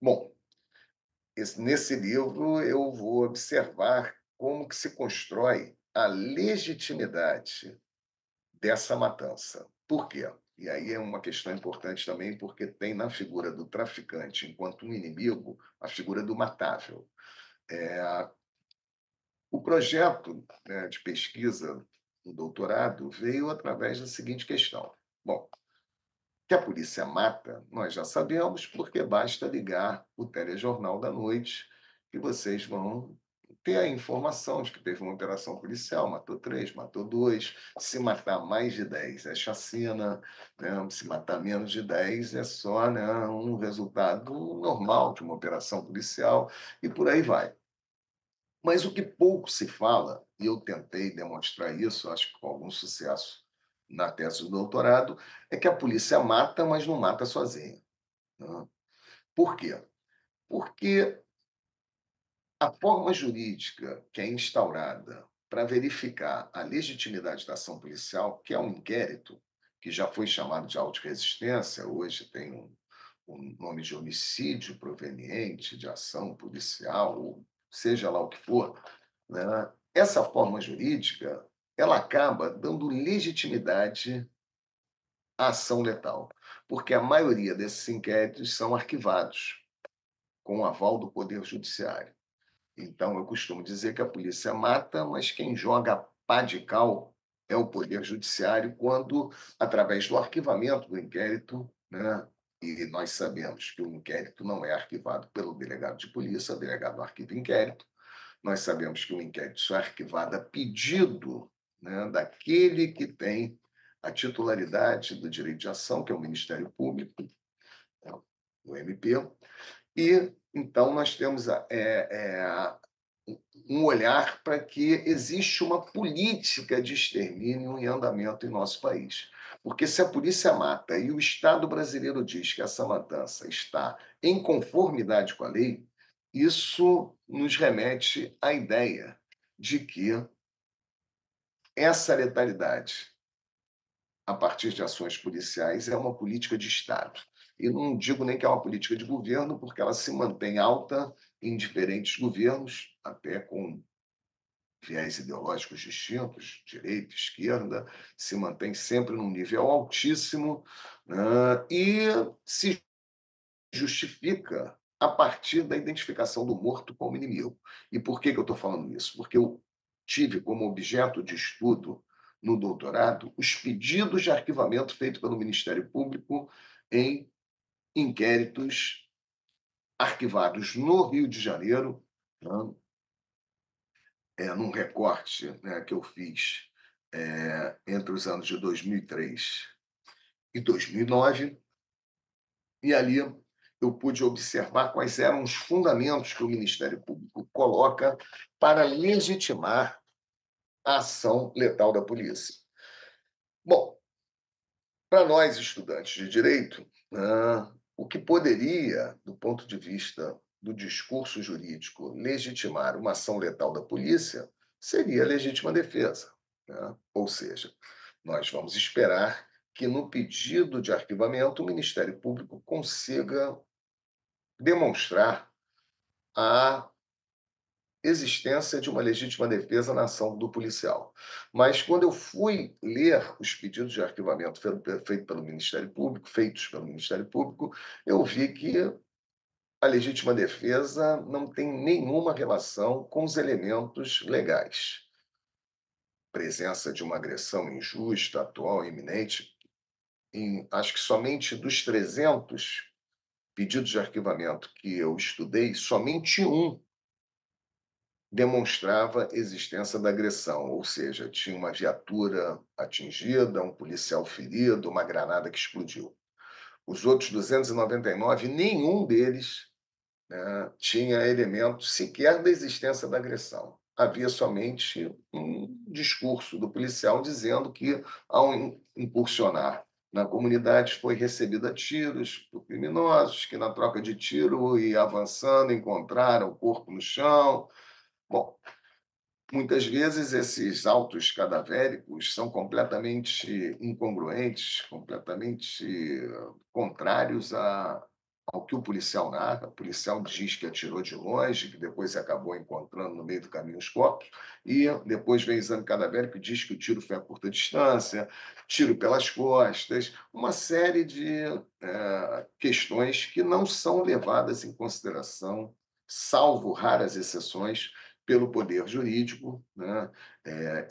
bom, nesse livro eu vou observar como que se constrói a legitimidade dessa matança. Por quê? E aí é uma questão importante também, porque tem na figura do traficante, enquanto um inimigo, a figura do matável. O projeto, né, de pesquisa do doutorado veio através da seguinte questão. Bom, que a polícia mata, nós já sabemos, porque basta ligar o telejornal da noite que vocês vão ter a informação de que teve uma operação policial, matou 3, matou 2. Se matar mais de 10 é chacina, né? Se matar menos de 10 é só, né, um resultado normal de uma operação policial, e por aí vai. Mas o que pouco se fala, e eu tentei demonstrar isso, acho que com algum sucesso na tese do doutorado, é que a polícia mata, mas não mata sozinha, né? Por quê? Porque a forma jurídica que é instaurada para verificar a legitimidade da ação policial, que é um inquérito, que já foi chamado de autorresistência, hoje tem um nome de homicídio proveniente de ação policial, ou seja lá o que for, né? Essa forma jurídica, ela acaba dando legitimidade à ação letal, porque a maioria desses inquéritos são arquivados com o aval do Poder Judiciário. Então, eu costumo dizer que a polícia mata, mas quem joga pá de cal é o Poder Judiciário quando, através do arquivamento do inquérito, né, e nós sabemos que o inquérito não é arquivado pelo delegado de polícia, o delegado arquiva o inquérito. Nós sabemos que o inquérito só é arquivado a pedido, né, daquele que tem a titularidade do direito de ação, que é o Ministério Público, né, o MP, e então nós temos um olhar para que existe uma política de extermínio em andamento em nosso país. Porque se a polícia mata e o Estado brasileiro diz que essa matança está em conformidade com a lei, isso nos remete à ideia de que essa letalidade, a partir de ações policiais, é uma política de Estado. E não digo nem que é uma política de governo, porque ela se mantém alta em diferentes governos, até com viés ideológicos distintos, direita, esquerda, se mantém sempre num nível altíssimo, né, e se justifica a partir da identificação do morto como inimigo. E por que eu estou falando isso? Porque eu tive como objeto de estudo no doutorado os pedidos de arquivamento feitos pelo Ministério Público em inquéritos arquivados no Rio de Janeiro, né, num recorte, né, que eu fiz entre os anos de 2003 e 2009, e ali eu pude observar quais eram os fundamentos que o Ministério Público coloca para legitimar a ação letal da polícia. Bom, para nós, estudantes de direito, o que poderia, do ponto de vista do discurso jurídico legitimar uma ação letal da polícia, seria legítima defesa, né? Ou seja, nós vamos esperar que no pedido de arquivamento o Ministério Público consiga demonstrar a existência de uma legítima defesa na ação do policial. Mas quando eu fui ler os pedidos de arquivamento feitos pelo Ministério Público, eu vi que a legítima defesa não tem nenhuma relação com os elementos legais. Presença de uma agressão injusta, atual, iminente. Acho que somente dos 300 pedidos de arquivamento que eu estudei, somente um demonstrava existência da agressão, ou seja, tinha uma viatura atingida, um policial ferido, uma granada que explodiu. Os outros 299, nenhum deles, né, tinha elementos sequer da existência da agressão. Havia somente um discurso do policial dizendo que, ao incursionar na comunidade, foi recebido a tiros por criminosos, que na troca de tiro e avançando encontraram o corpo no chão. Bom, muitas vezes esses autos cadavéricos são completamente incongruentes, completamente contrários ao que o policial narra. O policial diz que atirou de longe, que depois acabou encontrando no meio do caminho os corpos, e depois vem o exame cadavérico e diz que o tiro foi a curta distância, tiro pelas costas, uma série de questões que não são levadas em consideração, salvo raras exceções, pelo poder jurídico, né,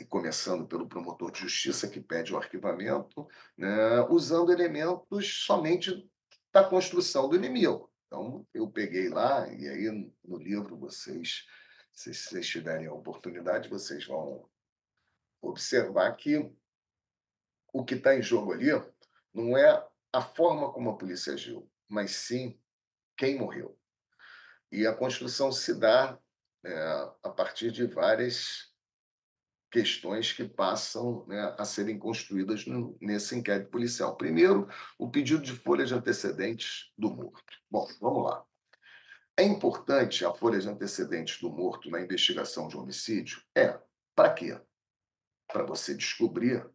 e começando pelo promotor de justiça que pede o arquivamento, né, usando elementos somente da construção do inimigo. Então, eu peguei lá, e aí no livro se vocês tiverem a oportunidade, vocês vão observar que o que está em jogo ali não é a forma como a polícia agiu, mas sim quem morreu. E a construção se dá a partir de várias questões que passam, né, a serem construídas nesse inquérito policial. Primeiro, o pedido de folha de antecedentes do morto. Bom, vamos lá. É importante a folha de antecedentes do morto na investigação de homicídio? Para quê? Para você descobrir,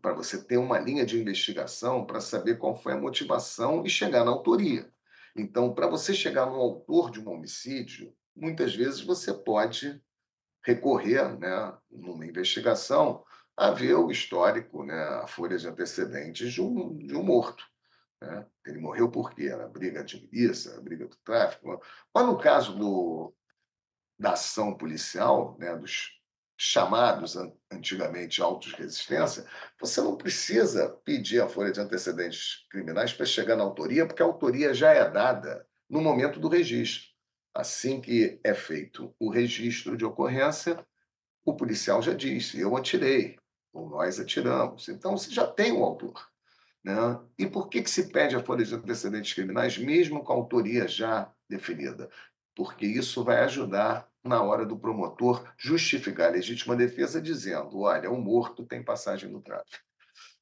para você ter uma linha de investigação para saber qual foi a motivação e chegar na autoria. Então, para você chegar no autor de um homicídio, muitas vezes você pode recorrer, né, numa investigação, a ver o histórico, né, a folha de antecedentes de um morto, né? Ele morreu por quê? Era briga de milícia, briga do tráfico. Mas no caso da ação policial, né, dos chamados antigamente autos de resistência, você não precisa pedir a folha de antecedentes criminais para chegar na autoria, porque a autoria já é dada no momento do registro. Assim que é feito o registro de ocorrência, o policial já disse: eu atirei, ou nós atiramos. Então, você já tem o autor, né? E por que se pede a folha de antecedentes criminais, mesmo com a autoria já definida? Porque isso vai ajudar na hora do promotor justificar a legítima defesa dizendo: olha, o morto tem passagem no tráfico,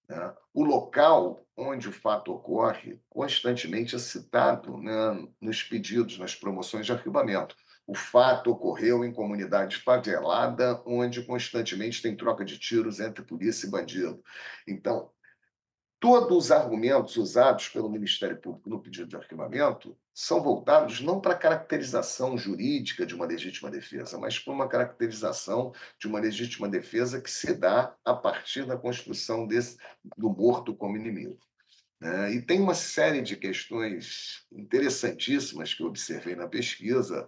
né? O local onde o fato ocorre constantemente é citado, né, nos pedidos, nas promoções de arquivamento. O fato ocorreu em comunidade favelada, onde constantemente tem troca de tiros entre polícia e bandido. Então, todos os argumentos usados pelo Ministério Público no pedido de arquivamento são voltados não para a caracterização jurídica de uma legítima defesa, mas para uma caracterização de uma legítima defesa que se dá a partir da construção do morto como inimigo, né? E tem uma série de questões interessantíssimas que eu observei na pesquisa.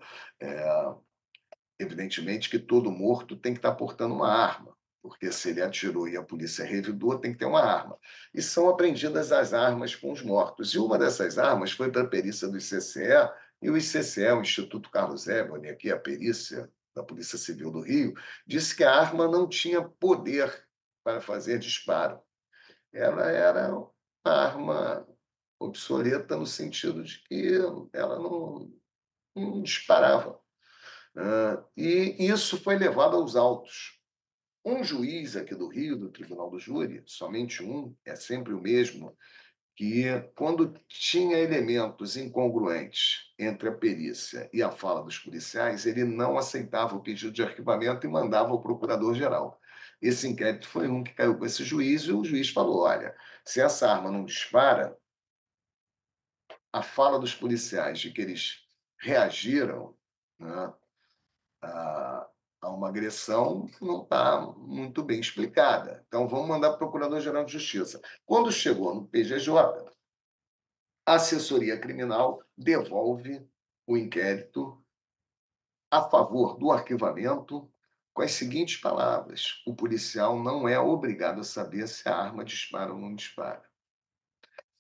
Evidentemente que todo morto tem que estar portando uma arma, porque se ele atirou e a polícia revidou, tem que ter uma arma. E são apreendidas as armas com os mortos. E uma dessas armas foi para a perícia do ICCE, e o ICCE, o Instituto Carlos Ebony, aqui a perícia da Polícia Civil do Rio, disse que a arma não tinha poder para fazer disparo. Ela era uma arma obsoleta no sentido de que ela não disparava. E isso foi levado aos autos. Um juiz aqui do Rio, do Tribunal do Júri, somente um, é sempre o mesmo, que, quando tinha elementos incongruentes entre a perícia e a fala dos policiais, ele não aceitava o pedido de arquivamento e mandava ao procurador-geral. Esse inquérito foi um que caiu com esse juiz, e o juiz falou: olha, se essa arma não dispara, a fala dos policiais de que eles reagiram, né, a, a uma agressão não está muito bem explicada. Então, vamos mandar para o Procurador-Geral de Justiça. Quando chegou no PGJ, a assessoria criminal devolve o inquérito a favor do arquivamento com as seguintes palavras: o policial não é obrigado a saber se a arma dispara ou não dispara.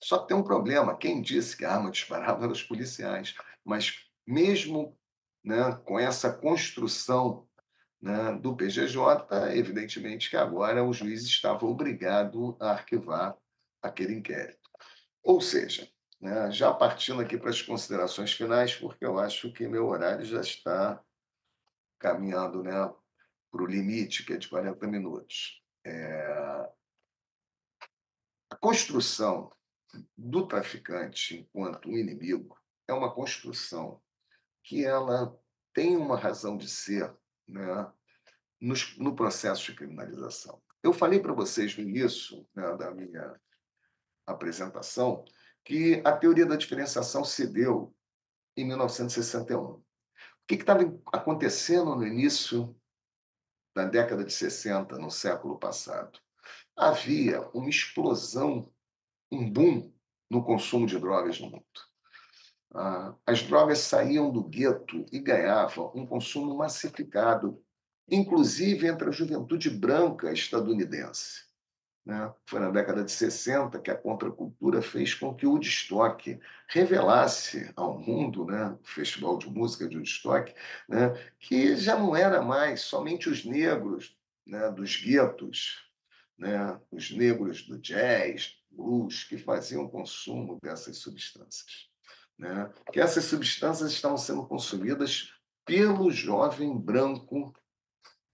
Só que tem um problema: quem disse que a arma disparava eram os policiais. Mas, mesmo, né, com essa construção, né, do PGJ, evidentemente que agora o juiz estava obrigado a arquivar aquele inquérito. Ou seja, né, já partindo aqui para as considerações finais, porque eu acho que meu horário já está caminhando, né, para o limite, que é de 40 minutos. A construção do traficante enquanto um inimigo é uma construção que ela tem uma razão de ser, né, no processo de criminalização. Eu falei para vocês no início, né, da minha apresentação, que a teoria da diferenciação se deu em 1961. O que estava acontecendo no início da década de 60, no século passado? Havia uma explosão, um boom no consumo de drogas no mundo. As drogas saíam do gueto e ganhavam um consumo massificado, inclusive entre a juventude branca estadunidense, né? Foi na década de 60 que a contracultura fez com que o Woodstock revelasse ao mundo, né, o festival de música de Woodstock, né, que já não era mais somente os negros, né, dos guetos, né, os negros do jazz, blues, que faziam consumo dessas substâncias, né? Que essas substâncias estavam sendo consumidas pelo jovem branco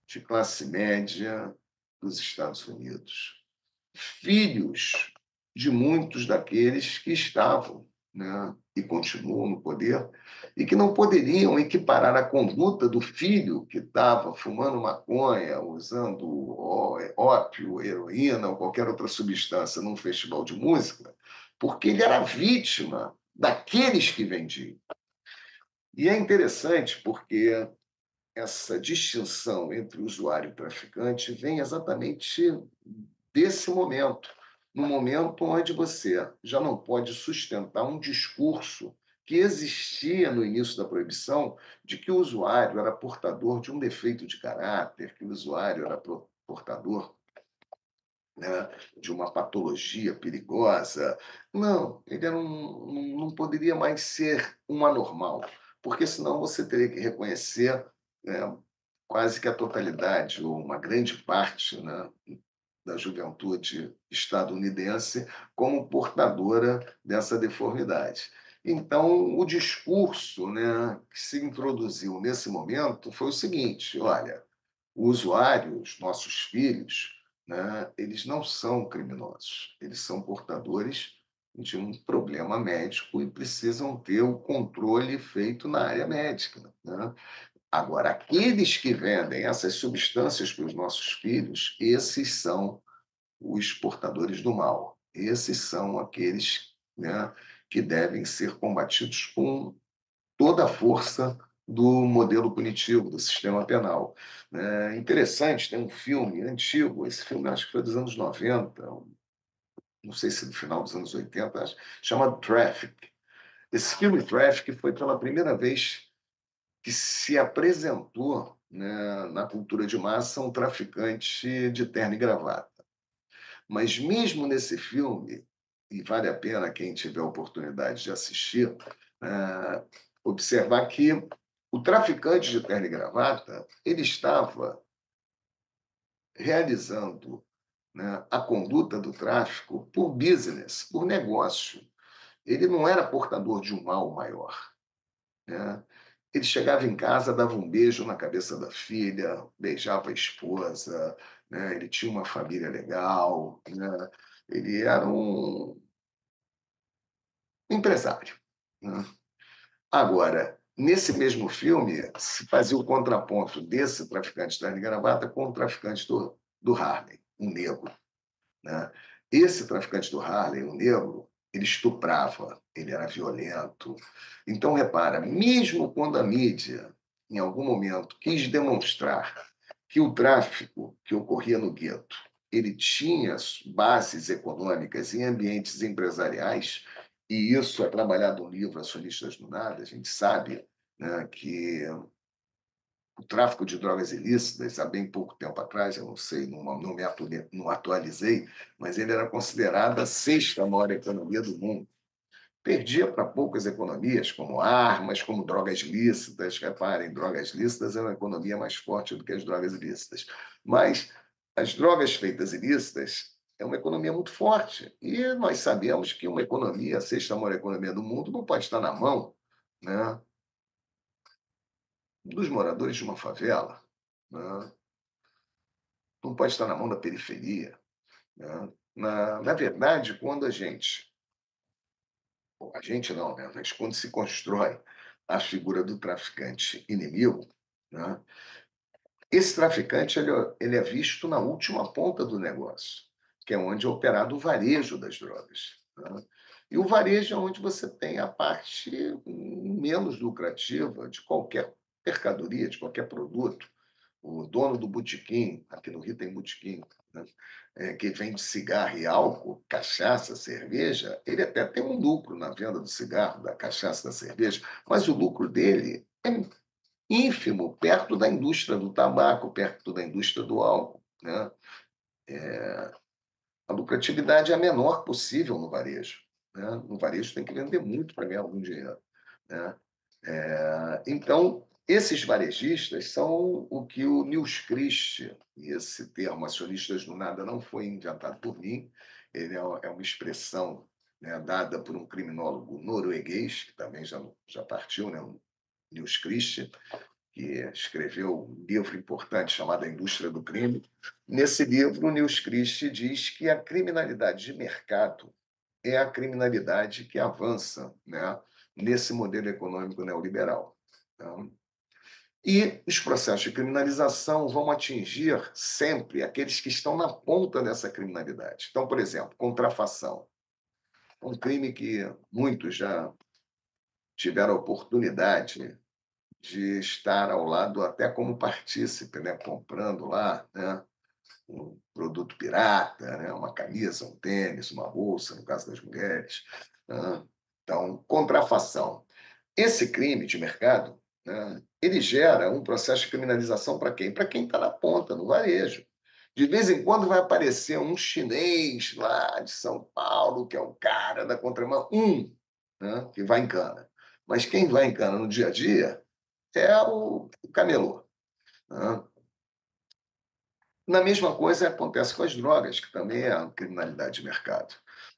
de classe média dos Estados Unidos, filhos de muitos daqueles que estavam, né, e continuam no poder, e que não poderiam equiparar a conduta do filho que estava fumando maconha, usando ópio, heroína ou qualquer outra substância num festival de música, porque ele era vítima daqueles que vendiam. E é interessante porque essa distinção entre usuário e traficante vem exatamente desse momento, no momento onde você já não pode sustentar um discurso que existia no início da proibição, de que o usuário era portador de um defeito de caráter, que o usuário era portador, né, de uma patologia perigosa. Não, ele era não poderia mais ser um anormal, porque senão você teria que reconhecer, né, quase que a totalidade, ou uma grande parte, né, da juventude estadunidense como portadora dessa deformidade. Então, o discurso, né, que se introduziu nesse momento foi o seguinte: olha, o usuário, os nossos filhos, né, eles não são criminosos, eles são portadores de um problema médico e precisam ter o controle feito na área médica, né? Agora, aqueles que vendem essas substâncias para os nossos filhos, esses são os portadores do mal. Esses são aqueles, né, que devem ser combatidos com toda a força do modelo punitivo, do sistema penal. É interessante, tem um filme antigo, esse filme acho que foi dos anos 90, não sei se do final dos anos 80, chamado Traffic. Esse filme Traffic foi pela primeira vez que se apresentou, né, na cultura de massa um traficante de terno e gravata. Mas mesmo nesse filme, e vale a pena quem tiver a oportunidade de assistir, observar que o traficante de terno e gravata, ele estava realizando, né, a conduta do tráfico por business, por negócio. Ele não era portador de um mal maior, né? Ele chegava em casa, dava um beijo na cabeça da filha, beijava a esposa, né? Ele tinha uma família legal, né? Ele era empresário, né? Agora, nesse mesmo filme, se fazia o contraponto desse traficante da gravata com o traficante do Harley, um negro, né? Esse traficante do Harley, o negro, ele estuprava, ele era violento. Então, repara, mesmo quando a mídia, em algum momento, quis demonstrar que o tráfico que ocorria no gueto ele tinha bases econômicas em ambientes empresariais, e isso é trabalhado no livro Acionistas do Nada, a gente sabe, né, que o tráfico de drogas ilícitas, há bem pouco tempo atrás, eu não sei, não atualizei, mas ele era considerado a sexta maior economia do mundo. Perdia para poucas economias, como armas, como drogas lícitas. Reparem, drogas lícitas é uma economia mais forte do que as drogas ilícitas. Mas as drogas feitas ilícitas é uma economia muito forte. E nós sabemos que uma economia, a sexta maior economia do mundo, não pode estar na mão, né, dos moradores de uma favela, né? Não pode estar na mão da periferia, né? Na verdade, quando a gente não, né? Mas quando se constrói a figura do traficante inimigo, né? Esse traficante ele é visto na última ponta do negócio, que é onde é operado o varejo das drogas, né? E o varejo é onde você tem a parte menos lucrativa de qualquer mercadoria, de qualquer produto. O dono do botequim, aqui no Rio tem botequim, né? Que vende cigarro e álcool, cachaça, cerveja, ele até tem um lucro na venda do cigarro, da cachaça, da cerveja, mas o lucro dele é ínfimo perto da indústria do tabaco, perto da indústria do álcool, né? A lucratividade é a menor possível no varejo, né? No varejo tem que vender muito para ganhar algum dinheiro, né? Então, esses varejistas são o que o Nils Christie, e esse termo acionistas do nada não foi inventado por mim, ele é uma expressão, né, dada por um criminólogo norueguês, que também já partiu, né, o Nils Christie, que escreveu um livro importante chamado A Indústria do Crime. Nesse livro, o Nils Christie diz que a criminalidade de mercado é a criminalidade que avança, né, nesse modelo econômico neoliberal. Então, e os processos de criminalização vão atingir sempre aqueles que estão na ponta dessa criminalidade. Então, por exemplo, contrafação. Um crime que muitos já tiveram a oportunidade de estar ao lado, até como partícipe, né, comprando lá, né, um produto pirata, né, uma camisa, um tênis, uma bolsa, no caso das mulheres, né? Então, contrafação. Esse crime de mercado, né, ele gera um processo de criminalização para quem? Para quem está na ponta, no varejo. De vez em quando vai aparecer um chinês lá de São Paulo, que é o cara da contramão, né, que vai em cana. Mas quem vai em cana no dia a dia é o camelô, né? Na mesma coisa acontece com as drogas, que também é uma criminalidade de mercado,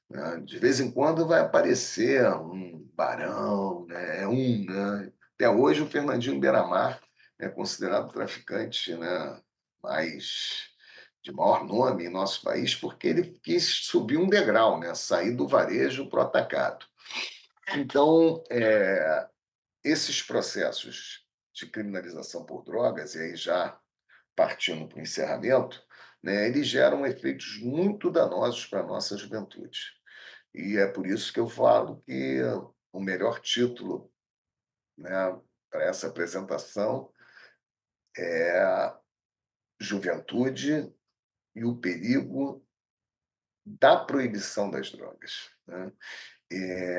né? De vez em quando vai aparecer um barão, né? Né? Até hoje o Fernandinho Beiramar é considerado o traficante, né, mais de maior nome em nosso país, porque ele quis subir um degrau, né? Sair do varejo para o atacado. Então, esses processos de criminalização por drogas, e aí já partindo para o encerramento, né, eles geram efeitos muito danosos para a nossa juventude. E é por isso que eu falo que o melhor título, né, para essa apresentação é Juventude e o Perigo da Proibição das Drogas, né?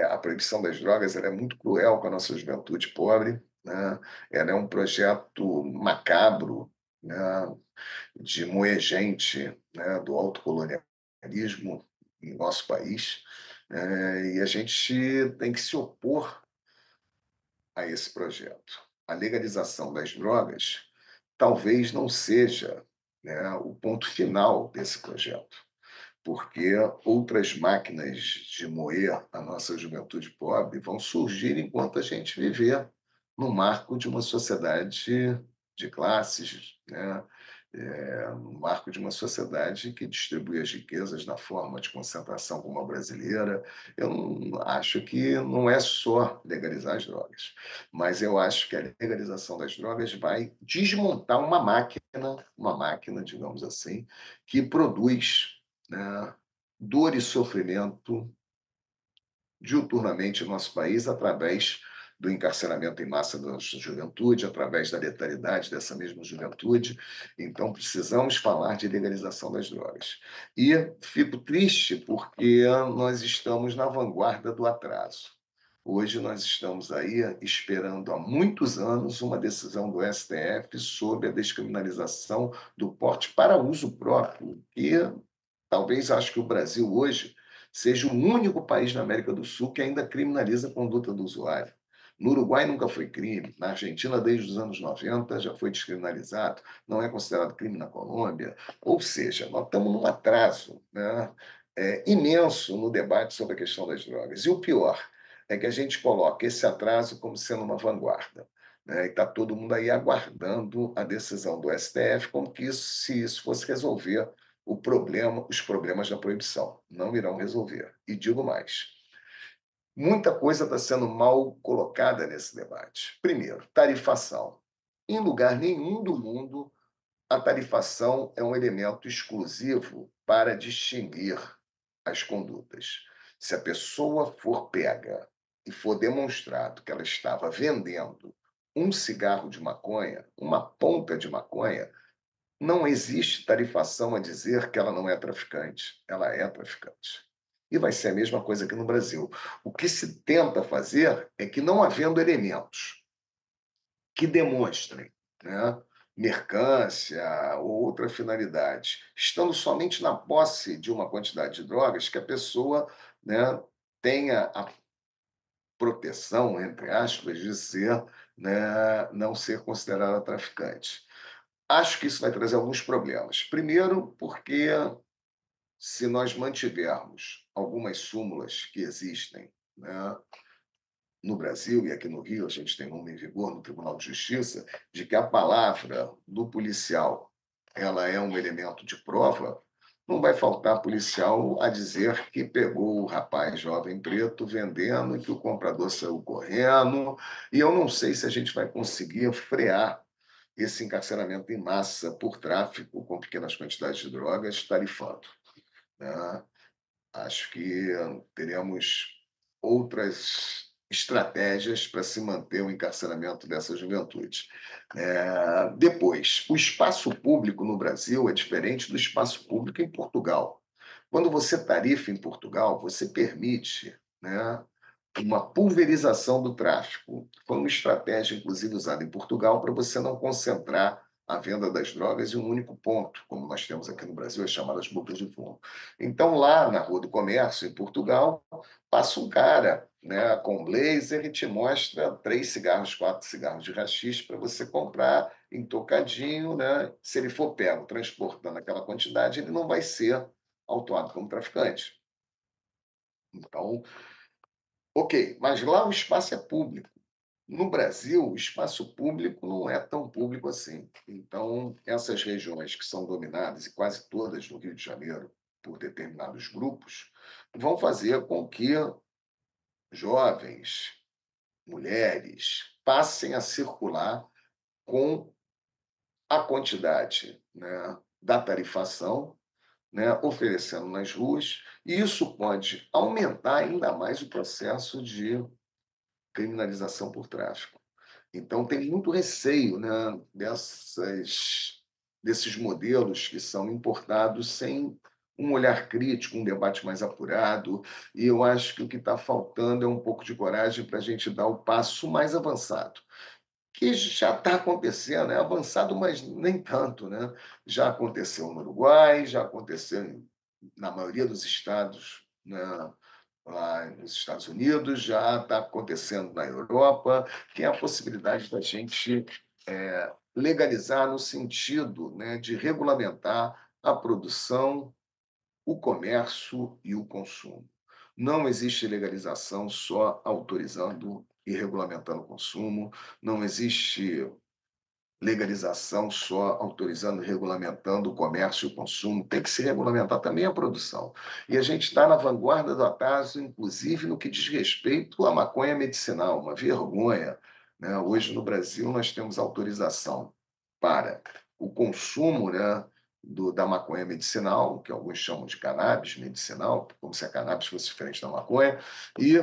A proibição das drogas ela é muito cruel com a nossa juventude pobre, né? Ela é um projeto macabro, né, de moer gente, né, do autocolonialismo em nosso país, e a gente tem que se opor a esse projeto. A legalização das drogas talvez não seja, né, o ponto final desse projeto, porque outras máquinas de moer a nossa juventude pobre vão surgir enquanto a gente viver no marco de uma sociedade de classes, né, no marco de uma sociedade que distribui as riquezas na forma de concentração como a brasileira. Eu não acho que não é só legalizar as drogas, mas eu acho que a legalização das drogas vai desmontar uma máquina, digamos assim, que produz, né, dor e sofrimento diuturnamente no nosso país através do encarceramento em massa da nossa juventude, através da letalidade dessa mesma juventude. Então, precisamos falar de legalização das drogas. E fico triste porque nós estamos na vanguarda do atraso. Hoje nós estamos aí esperando há muitos anos uma decisão do STF sobre a descriminalização do porte para uso próprio, que talvez acho que o Brasil hoje seja o único país na América do Sul que ainda criminaliza a conduta do usuário. No Uruguai nunca foi crime, na Argentina desde os anos 90 já foi descriminalizado, não é considerado crime na Colômbia. Ou seja, nós estamos num atraso, né, imenso no debate sobre a questão das drogas. E o pior é que a gente coloca esse atraso como sendo uma vanguarda. Né, e está todo mundo aí aguardando a decisão do STF, como que se isso fosse resolver os problemas da proibição. Não irão resolver. E digo mais, muita coisa está sendo mal colocada nesse debate. Primeiro, tarifação. Em lugar nenhum do mundo, a tarifação é um elemento exclusivo para distinguir as condutas. Se a pessoa for pega e for demonstrado que ela estava vendendo um cigarro de maconha, uma ponta de maconha, não existe tarifação a dizer que ela não é traficante. Ela é traficante. E vai ser a mesma coisa aqui no Brasil. O que se tenta fazer é que, não havendo elementos que demonstrem, né, mercância ou outra finalidade, estando somente na posse de uma quantidade de drogas, que a pessoa, né, tenha a proteção, entre aspas, de ser, né, não ser considerada traficante. Acho que isso vai trazer alguns problemas. Primeiro, porque se nós mantivermos algumas súmulas que existem, né, no Brasil e aqui no Rio, a gente tem uma em vigor no Tribunal de Justiça, de que a palavra do policial ela é um elemento de prova, não vai faltar policial a dizer que pegou o rapaz jovem preto vendendo e que o comprador saiu correndo. E eu não sei se a gente vai conseguir frear esse encarceramento em massa por tráfico com pequenas quantidades de drogas, tarifando. Né? Acho que teremos outras estratégias para se manter o encarceramento dessa juventude. Depois, o espaço público no Brasil é diferente do espaço público em Portugal. Quando você tarifa em Portugal, você permite, né, uma pulverização do tráfico. Foi uma estratégia, inclusive, usada em Portugal para você não concentrar a venda das drogas em um único ponto, como nós temos aqui no Brasil, as chamadas bocas de fumo. Então, lá na Rua do Comércio, em Portugal, passa um cara, né, com blazer e te mostra 3 cigarros, 4 cigarros de haxixe para você comprar intocadinho. Né? Se ele for pego transportando aquela quantidade, ele não vai ser autuado como traficante. Então, ok, mas lá o espaço é público. No Brasil, o espaço público não é tão público assim. Então, essas regiões que são dominadas, e quase todas no Rio de Janeiro, por determinados grupos, vão fazer com que jovens, mulheres, passem a circular com a quantidade, né, da tarifação, né, oferecendo nas ruas, e isso pode aumentar ainda mais o processo de criminalização por tráfico. Então, tem muito receio, né, desses modelos que são importados sem um olhar crítico, um debate mais apurado, e eu acho que o que está faltando é um pouco de coragem para a gente dar o passo mais avançado, que já está acontecendo, é avançado, mas nem tanto. Né? Já aconteceu no Uruguai, já aconteceu na maioria dos estados, né, lá nos Estados Unidos, já está acontecendo na Europa, que é a possibilidade da gente legalizar no sentido, né, de regulamentar a produção, o comércio e o consumo. Não existe legalização só autorizando e regulamentando o consumo, não existe legalização só autorizando, regulamentando o comércio e o consumo, tem que se regulamentar também a produção. E a gente está na vanguarda do atraso, inclusive no que diz respeito à maconha medicinal, uma vergonha, né? Hoje no Brasil nós temos autorização para o consumo, né, da maconha medicinal, que alguns chamam de cannabis medicinal, como se a cannabis fosse diferente da maconha, e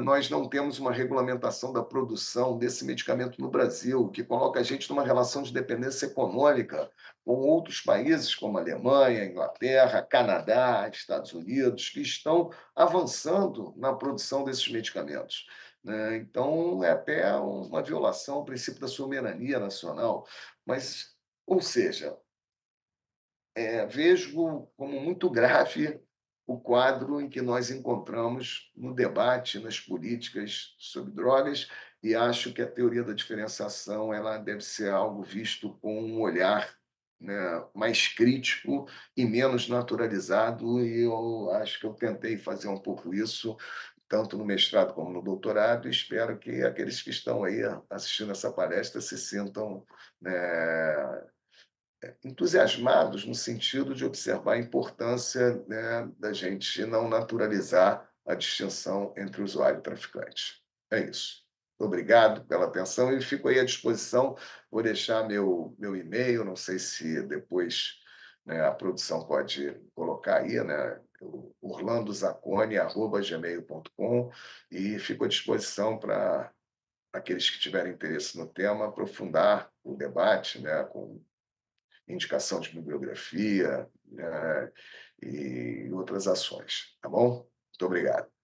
nós não temos uma regulamentação da produção desse medicamento no Brasil, o que coloca a gente numa relação de dependência econômica com outros países, como Alemanha, Inglaterra, Canadá, Estados Unidos, que estão avançando na produção desses medicamentos, né? Então, é até uma violação ao princípio da soberania nacional. Mas, ou seja, vejo como muito grave o quadro em que nós encontramos no debate, nas políticas sobre drogas, e acho que a teoria da diferenciação ela deve ser algo visto com um olhar, né, mais crítico e menos naturalizado, e eu acho que eu tentei fazer um pouco isso, tanto no mestrado como no doutorado, e espero que aqueles que estão aí assistindo essa palestra se sintam, né, entusiasmados no sentido de observar a importância, né, da gente não naturalizar a distinção entre usuário e traficante. É isso. Obrigado pela atenção e fico aí à disposição. Vou deixar meu e-mail, não sei se depois, né, a produção pode colocar aí, né, orlandozacone@gmail.com, e fico à disposição para aqueles que tiverem interesse no tema aprofundar o debate, né, com indicação de bibliografia, e outras ações, tá bom? Muito obrigado.